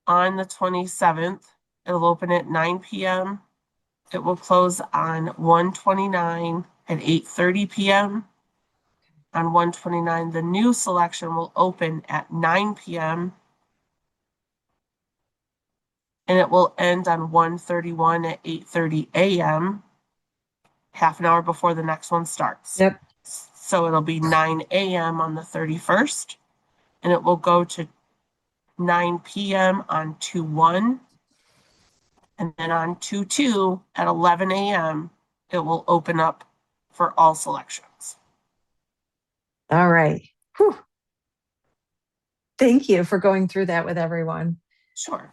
On the 27th, it'll open at 9 p.m. It will close on 1/29 at 8:30 p.m. On 1/29, the new selection will open at 9 p.m. and it will end on 1/31 at 8:30 a.m. half an hour before the next one starts. Yep. So it'll be 9 a.m. on the 31st, and it will go to 9 p.m. on 2/1, and then on 2/2 at 11 a.m. it will open up for all selections. All right. Whew. Thank you for going through that with everyone. Sure.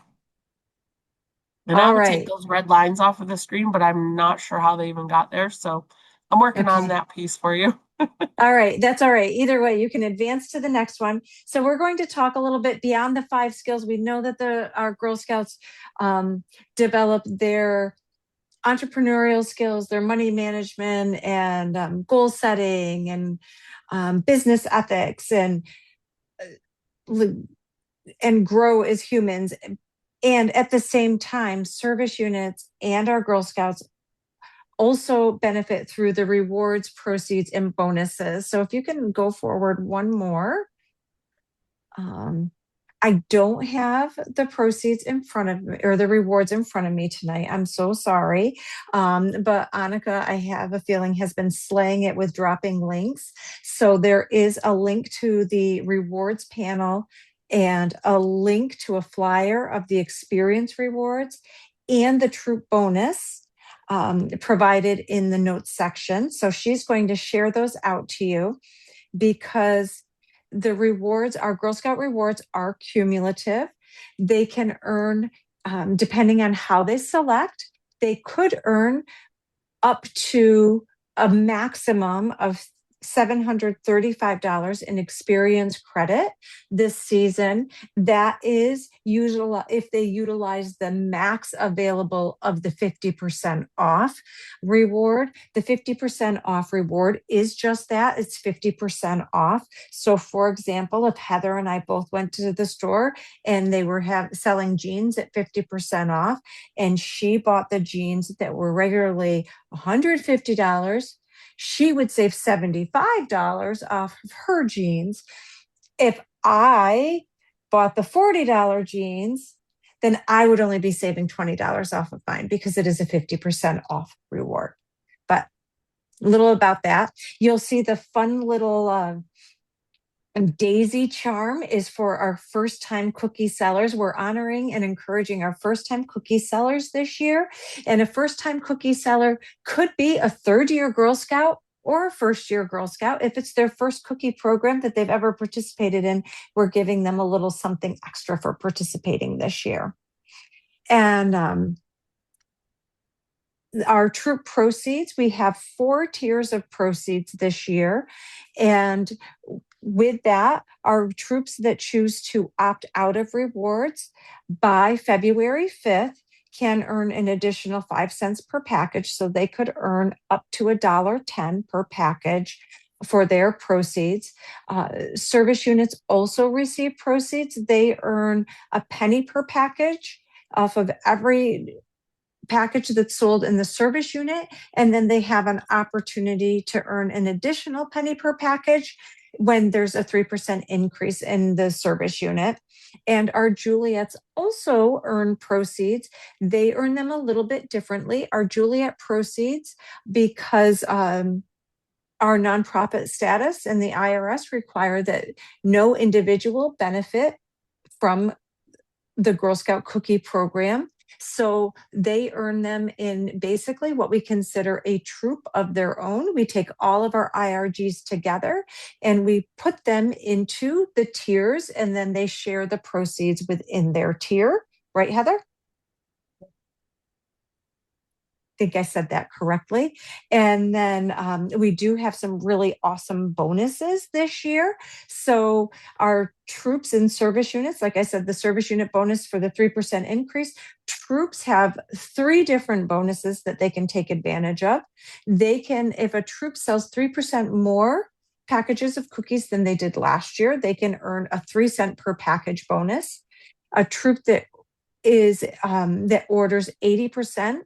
And I would take those red lines off of the screen, but I'm not sure how they even got there. So I'm working on that piece for you. All right. That's all right. Either way, you can advance to the next one. So we're going to talk a little bit beyond the 5 skills. We know that our Girl Scouts develop their entrepreneurial skills, their money management and goal setting and business ethics and and grow as humans. And at the same time, service units and our Girl Scouts also benefit through the rewards, proceeds, and bonuses. So if you can go forward one more. I don't have the proceeds in front of me or the rewards in front of me tonight. I'm so sorry. But Annika, I have a feeling, has been slaying it with dropping links. So there is a link to the rewards panel and a link to a flyer of the experience rewards and the troop bonus provided in the notes section. So she's going to share those out to you, because the rewards, our Girl Scout rewards, are cumulative. They can earn, depending on how they select, they could earn up to a maximum of $735 in experience credit this season. That is usual if they utilize the max available of the 50% off reward. The 50% off reward is just that, it's 50% off. So for example, if Heather and I both went to the store and they were selling jeans at 50% off, and she bought the jeans that were regularly $150, she would save $75 off of her jeans. If I bought the $40 jeans, then I would only be saving $20 off of mine, because it is a 50% off reward. But a little about that. You'll see the fun little daisy charm is for our first time cookie sellers. We're honoring and encouraging our first time cookie sellers this year. And a first time cookie seller could be a third year Girl Scout or a first year Girl Scout. If it's their first cookie program that they've ever participated in, we're giving them a little something extra for participating this year. And our troop proceeds, we have 4 tiers of proceeds this year. And with that, our troops that choose to opt out of rewards by February 5th can earn an additional 5 cents per package. So they could earn up to $1.10 per package for their proceeds. Service units also receive proceeds. They earn a penny per package off of every package that's sold in the service unit. And then they have an opportunity to earn an additional penny per package when there's a 3% increase in the service unit. And our Juliets also earn proceeds. They earn them a little bit differently. Our Juliet proceeds, because our nonprofit status and the IRS require that no individual benefit from the Girl Scout cookie program. So they earn them in basically what we consider a troop of their own. We take all of our IRGs together and we put them into the tiers, and then they share the proceeds within their tier. Right, Heather? Think I said that correctly. And then we do have some really awesome bonuses this year. So our troops and service units, like I said, the service unit bonus for the 3% increase, troops have 3 different bonuses that they can take advantage of. They can, if a troop sells 3% more packages of cookies than they did last year, they can earn a 3 cent per package bonus. A troop that that orders 80%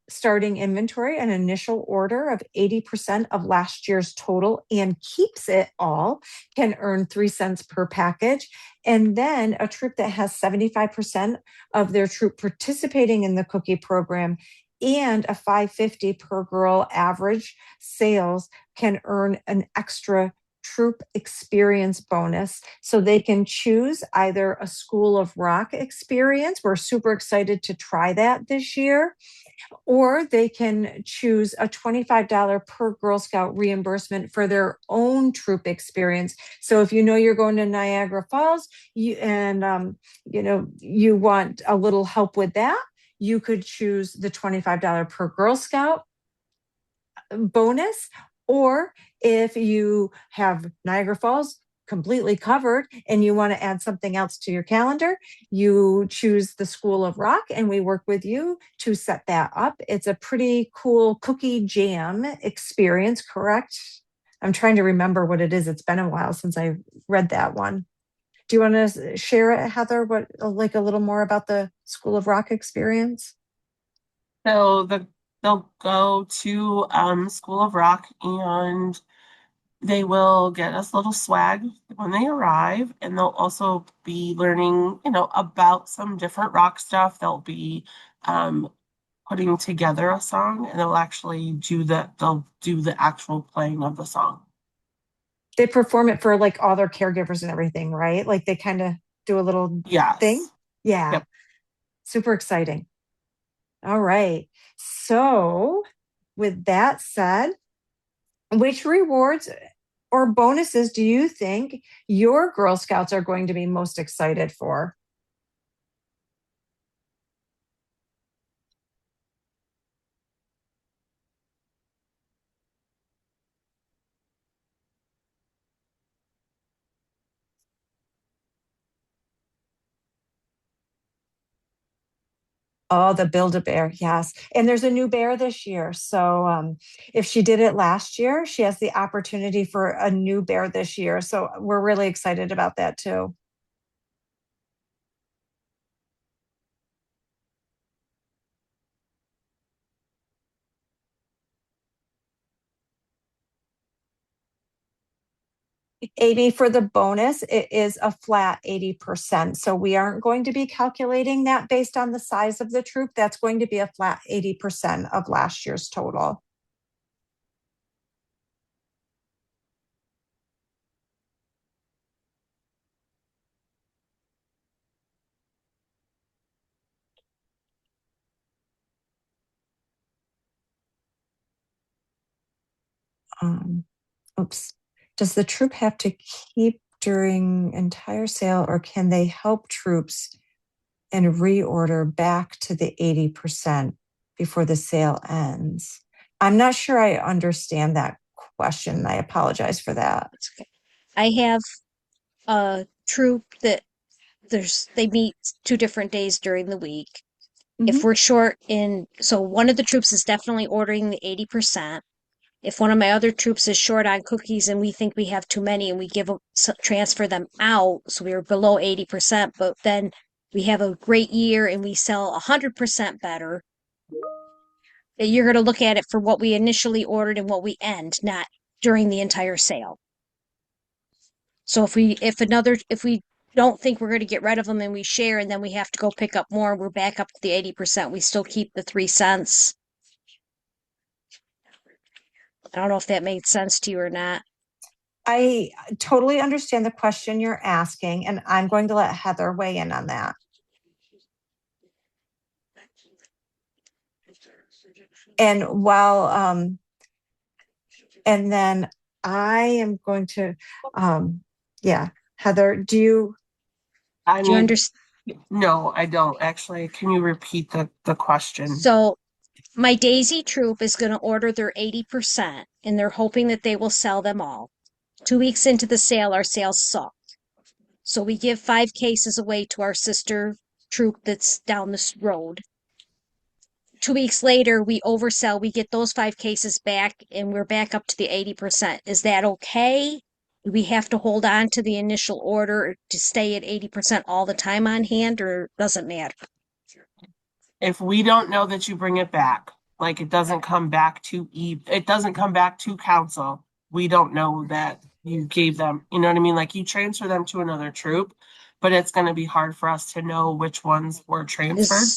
starting inventory, an initial order of 80% of last year's total, and keeps it all, can earn 3 cents per package. And then a troop that has 75% of their troop participating in the cookie program and a $5.50 per girl average sales can earn an extra troop experience bonus. So they can choose either a School of Rock experience. We're super excited to try that this year. Or they can choose a $25 per Girl Scout reimbursement for their own troop experience. So if you know you're going to Niagara Falls, you want a little help with that, you could choose the $25 per Girl Scout bonus. Or if you have Niagara Falls completely covered and you want to add something else to your calendar, you choose the School of Rock and we work with you to set that up. It's a pretty cool cookie jam experience, correct? I'm trying to remember what it is. It's been a while since I read that one. Do you want to share it, Heather, what, like a little more about the School of Rock experience? So they'll go to School of Rock, and they will get us little swag when they arrive, and they'll also be learning, about some different rock stuff. They'll be putting together a song, and they'll do the actual playing of the song. They perform it for like all their caregivers and everything, right? Like they kind of do a little Yes. thing. Yeah. Yep. Super exciting. All right. So, with that said, which rewards or bonuses do you think your Girl Scouts are going to be most excited for? Oh, the Build-A-Bear, yes. And there's a new bear this year. So if she did it last year, she has the opportunity for a new bear this year. So we're really excited about that too. Amy, for the bonus, it is a flat 80%. So we aren't going to be calculating that based on the size of the troop. That's going to be a flat 80% of last year's total. Oops. Does the troop have to keep during entire sale, or can they help troops and reorder back to the 80% before the sale ends? I'm not sure I understand that question. I apologize for that. I have a troop that they meet 2 different days during the week. If we're short so one of the troops is definitely ordering the 80%. If one of my other troops is short on cookies and we think we have too many and we transfer them out, so we are below 80%, but then we have a great year and we sell 100% better, you're going to look at it for what we initially ordered and what we end, not during the entire sale. So if we don't think we're going to get rid of them and we share and then we have to go pick up more, we're back up to the 80%, we still keep the 3 cents. I don't know if that made sense to you or not. I totally understand the question you're asking, and I'm going to let Heather weigh in on that. And and then I am going to, yeah, Heather, do you understand? No, I don't actually. Can you repeat the question? So my Daisy troop is going to order their 80%, and they're hoping that they will sell them all. 2 weeks into the sale, our sales sucked. So we give 5 cases away to our sister troop that's down this road. 2 weeks later, we oversell, we get those 5 cases back, and we're back up to the 80%. Is that okay? Do we have to hold on to the initial order to stay at 80% all the time on hand, or doesn't matter? If we don't know that you bring it back, like it doesn't come back to council, we don't know that you gave them, you know what I mean? Like you transfer them to another troop, but it's going to be hard for us to know which ones were transferred.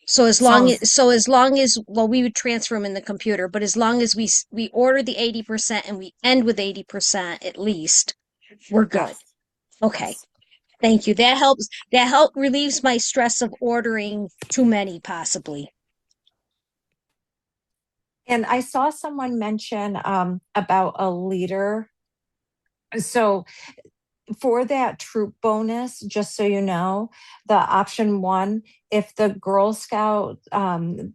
So as long as well, we would transfer them in the computer, but as long as we order the 80% and we end with 80% at least, we're good. Yes. Okay. Yes. Thank you. That helps. That relieves my stress of ordering too many, possibly. And I saw someone mention about a leader. So for that troop bonus, just so you know, the option 1, if the Girl Scout, the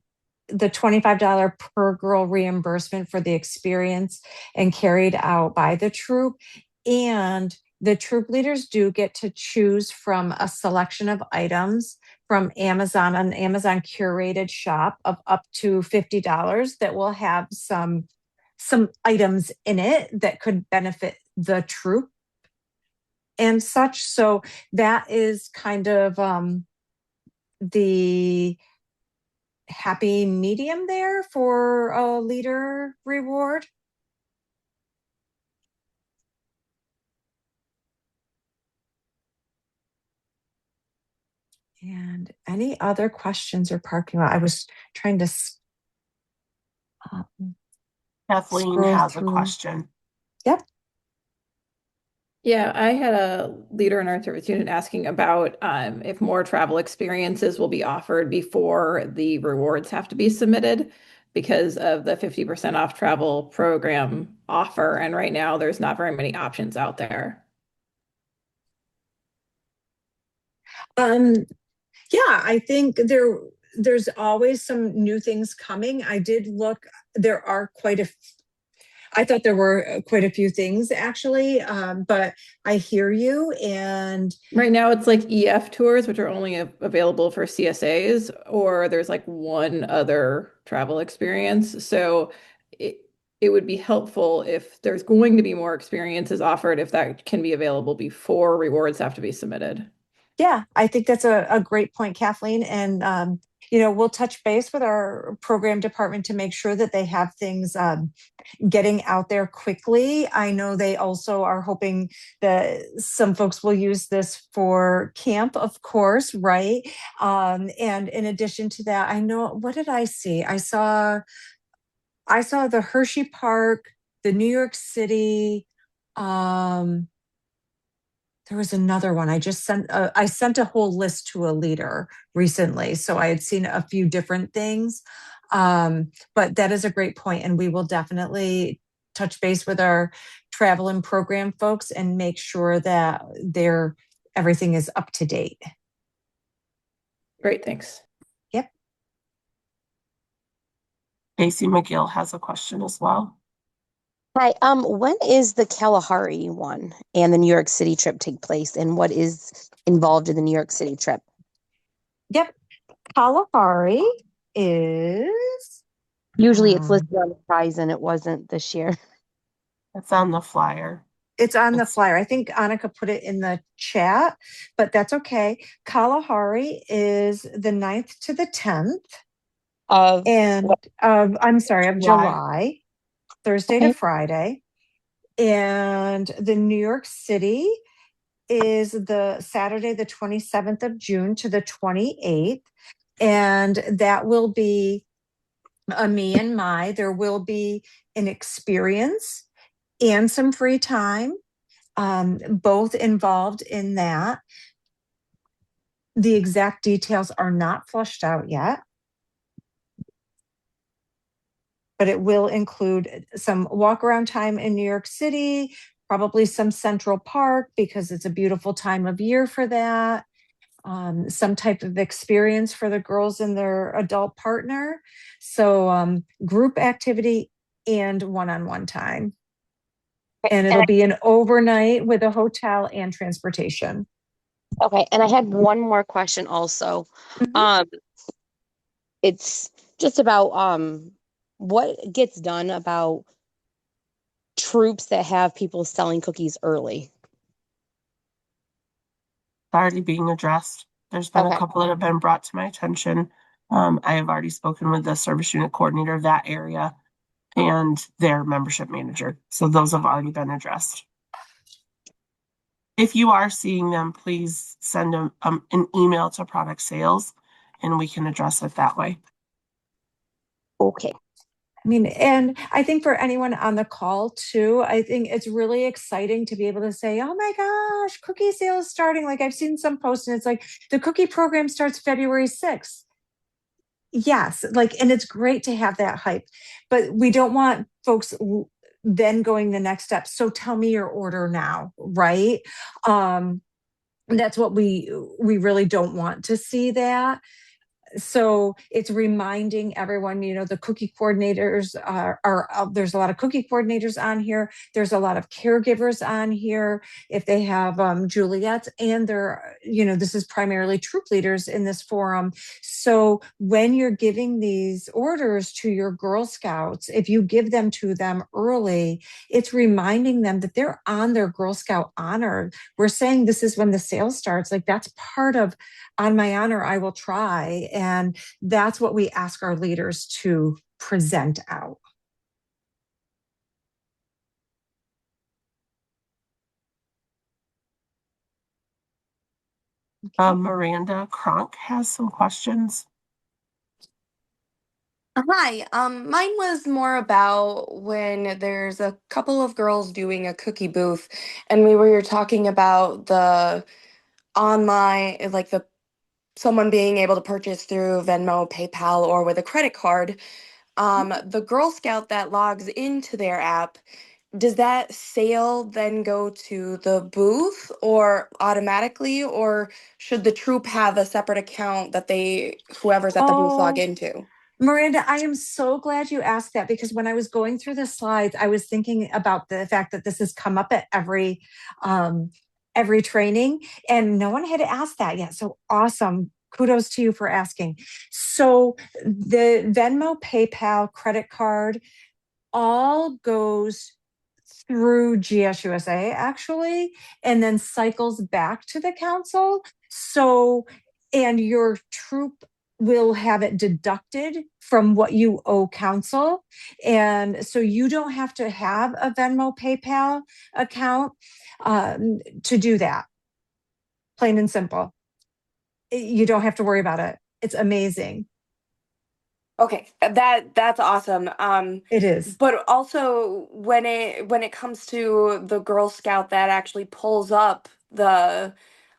$25 per girl reimbursement for the experience and carried out by the troop, and the troop leaders do get to choose from a selection of items from Amazon, an Amazon curated shop of up to $50 that will have some items in it that could benefit the troop. and such. So that is kind of the happy medium there for a leader reward. And any other questions or parking lot? I was trying to Kathleen scroll has through. a question. Yep. Yeah, I had a leader in our service unit asking about if more travel experiences will be offered before the rewards have to be submitted because of the 50% off travel program offer. And right now, there's not very many options out there. Yeah, I think there's always some new things coming. I did look, there are I thought there were quite a few things actually, but I hear you. And right now it's like EF tours, which are only available for CSAs, or there's like one other travel experience. So it would be helpful if there's going to be more experiences offered, if that can be available before rewards have to be submitted. Yeah, I think that's a great point, Kathleen. And, we'll touch base with our program department to make sure that they have things getting out there quickly. I know they also are hoping that some folks will use this for camp, of course, right? And in addition to that, I know, what did I see? I saw the Hershey Park, the New York City, there was another one. I sent a whole list to a leader recently. So I had seen a few different things. But that is a great point, and we will definitely touch base with our travel and program folks and make sure that everything is up to date. Great, thanks. Yep. Casey McGill has a question as well. Hi, when is the Kalahari one and the New York City trip take place, and what is involved in the New York City trip? Yep. Kalahari is... Usually it's listed on the prize, and it wasn't this year. It's on the flyer. It's on the flyer. I think Annika put it in the chat, but that's okay. Kalahari is the 9th to the 10th. I'm sorry, of July. Thursday to Friday. And the New York City is the Saturday, the 27th of June to the 28th. And that will be a me and my. There will be an experience and some free time, both involved in that. The exact details are not flushed out yet, but it will include some walk around time in New York City, probably some Central Park because it's a beautiful time of year for that. Some type of experience for the girls and their adult partner. So group activity and one-on-one time. And it'll be an overnight with a hotel and transportation. Okay, and I had one more question also. It's just about what gets done about troops that have people selling cookies early. Already being addressed. There's been a couple that have been brought to my attention. I have already spoken with the service unit coordinator of that area and their membership manager. So those have already been addressed. If you are seeing them, please send them an email to product sales and we can address it that way. Okay. I mean, and I think for anyone on the call too, I think it's really exciting to be able to say, oh my gosh, cookie sales starting. Like I've seen some posts and it's like the cookie program starts February 6th. Yes, and it's great to have that hype, but we don't want folks then going the next step. So tell me your order now, right? That's what we really don't want to see that. so it's reminding everyone, the cookie coordinators there's a lot of cookie coordinators on here. There's a lot of caregivers on here. If they have Juliet's, and this is primarily troop leaders in this forum. So when you're giving these orders to your Girl Scouts, if you give them to them early, it's reminding them that they're on their Girl Scout honor. We're saying this is when the sale starts. Like, that's part of on my honor, I will try. And that's what we ask our leaders to present out. Miranda Kronk has some questions. Hi, mine was more about when there's a couple of girls doing a cookie booth, and we were talking about the online, like the someone being able to purchase through Venmo, PayPal, or with a credit card. The Girl Scout that logs into their app, does that sale then go to the booth or automatically, or should the troop have a separate account that whoever's at the booth log into? Miranda, I am so glad you asked that, because when I was going through the slides, I was thinking about the fact that this has come up at every training, and no one had asked that yet. So awesome. Kudos to you for asking. So the Venmo, PayPal, credit card all goes through GSUSA actually, and then cycles back to the council. So, and your troop will have it deducted from what you owe council. And so you don't have to have a Venmo, PayPal account to do that. Plain and simple. You don't have to worry about it. It's amazing. Okay, that's awesome. It is. But also when it comes to the Girl Scout that actually pulls up the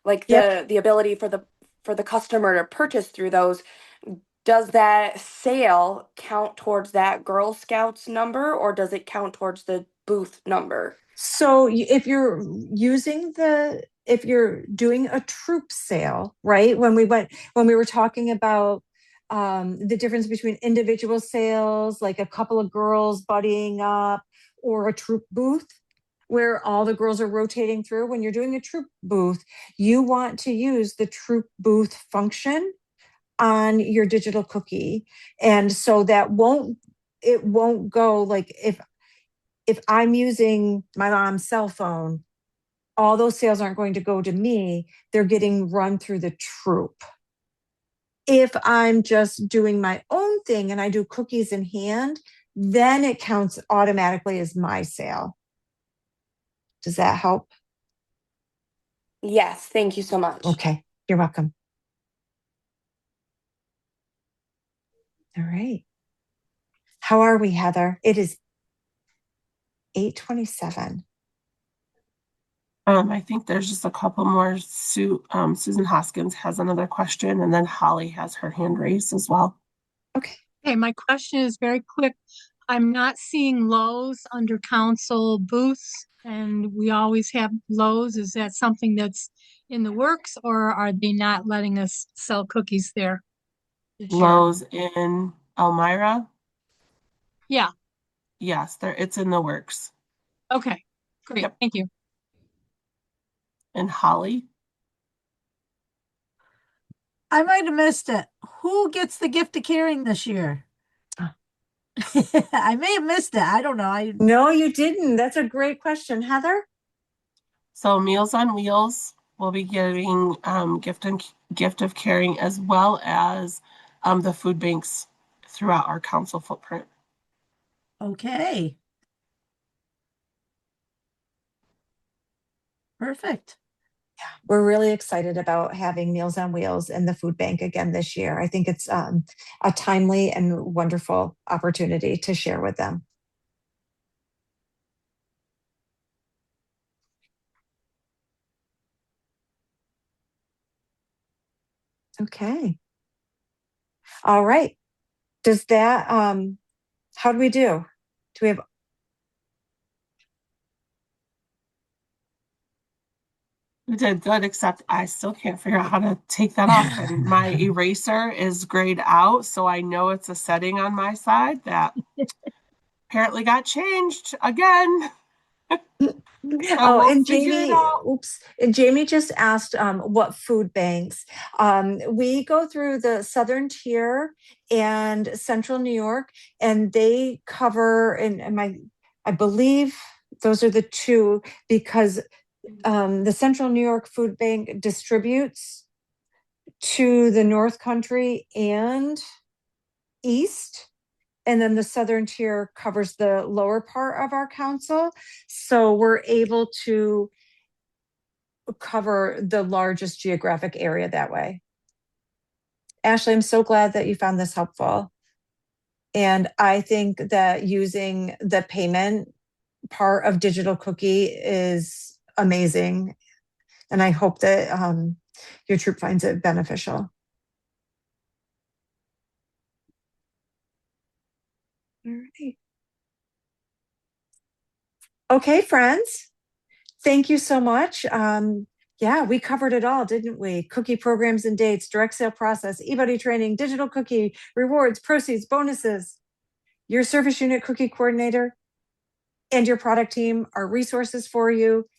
the ability for the customer to purchase through those, does that sale count towards that Girl Scouts number, or does it count towards the booth number? So if you're doing a troop sale, right? When we were talking about the difference between individual sales, like a couple of girls buddying up, or a troop booth where all the girls are rotating through. When you're doing a troop booth, you want to use the troop booth function on your digital cookie. And so it won't go, like, if I'm using my mom's cell phone, all those sales aren't going to go to me. They're getting run through the troop. If I'm just doing my own thing and I do cookies in hand, then it counts automatically as my sale. Does that help? Yes, thank you so much. Okay, you're welcome. All right. How are we, Heather? It is 8:27. I think there's just a couple more. Susan Hoskins has another question, and then Holly has her hand raised as well. Okay. Okay, my question is very quick. I'm not seeing Lowe's under council booths, and we always have Lowe's. Is that something that's in the works, or are they not letting us sell cookies there this year? Lowe's in Elmira? Yeah. Yes, it's in the works. Okay, great. Yep. Thank you. And Holly? I might have missed it. Who gets the gift of caring this year? I may have missed it. I don't know. No, you didn't. That's a great question, Heather. So Meals on Wheels will be giving gift of caring, as well as the food banks throughout our council footprint. Okay. Perfect. Yeah, we're really excited about having Meals on Wheels and the food bank again this year. I think it's a timely and wonderful opportunity to share with them. Okay. All right. Does that, how do we do? Do we have? You did good, except I still can't figure out how to take that off. And my eraser is grayed out, so I know it's a setting on my side that apparently got changed again. Oh, We'll and figure it Jamie, out. oops, and Jamie just asked what food banks. We go through the Southern Tier and Central New York, and they cover, I believe those are the two, because the Central New York Food Bank distributes to the North Country and East. And then the Southern Tier covers the lower part of our council. So we're able to cover the largest geographic area that way. Ashley, I'm so glad that you found this helpful. And I think that using the payment part of Digital Cookie is amazing. And I hope that your troop finds it beneficial. All right. Okay, friends. Thank you so much. Yeah, we covered it all, didn't we? Cookie programs and dates, direct sale process, e-buddy training, digital cookie, rewards, proceeds, bonuses. Your service unit cookie coordinator and your product team are resources for you.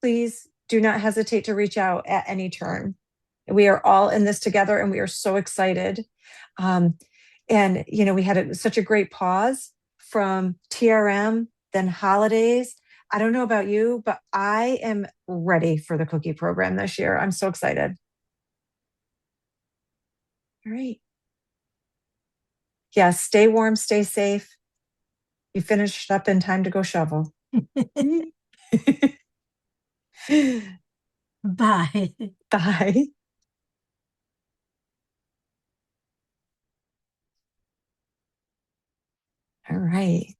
Please do not hesitate to reach out at any turn. We are all in this together and we are so excited. And, you know, we had such a great pause from TRM, then holidays. I don't know about you, but I am ready for the cookie program this year. I'm so excited. All right. Yeah, stay warm, stay safe. You finished up in time to go shovel. Bye. Bye. All right.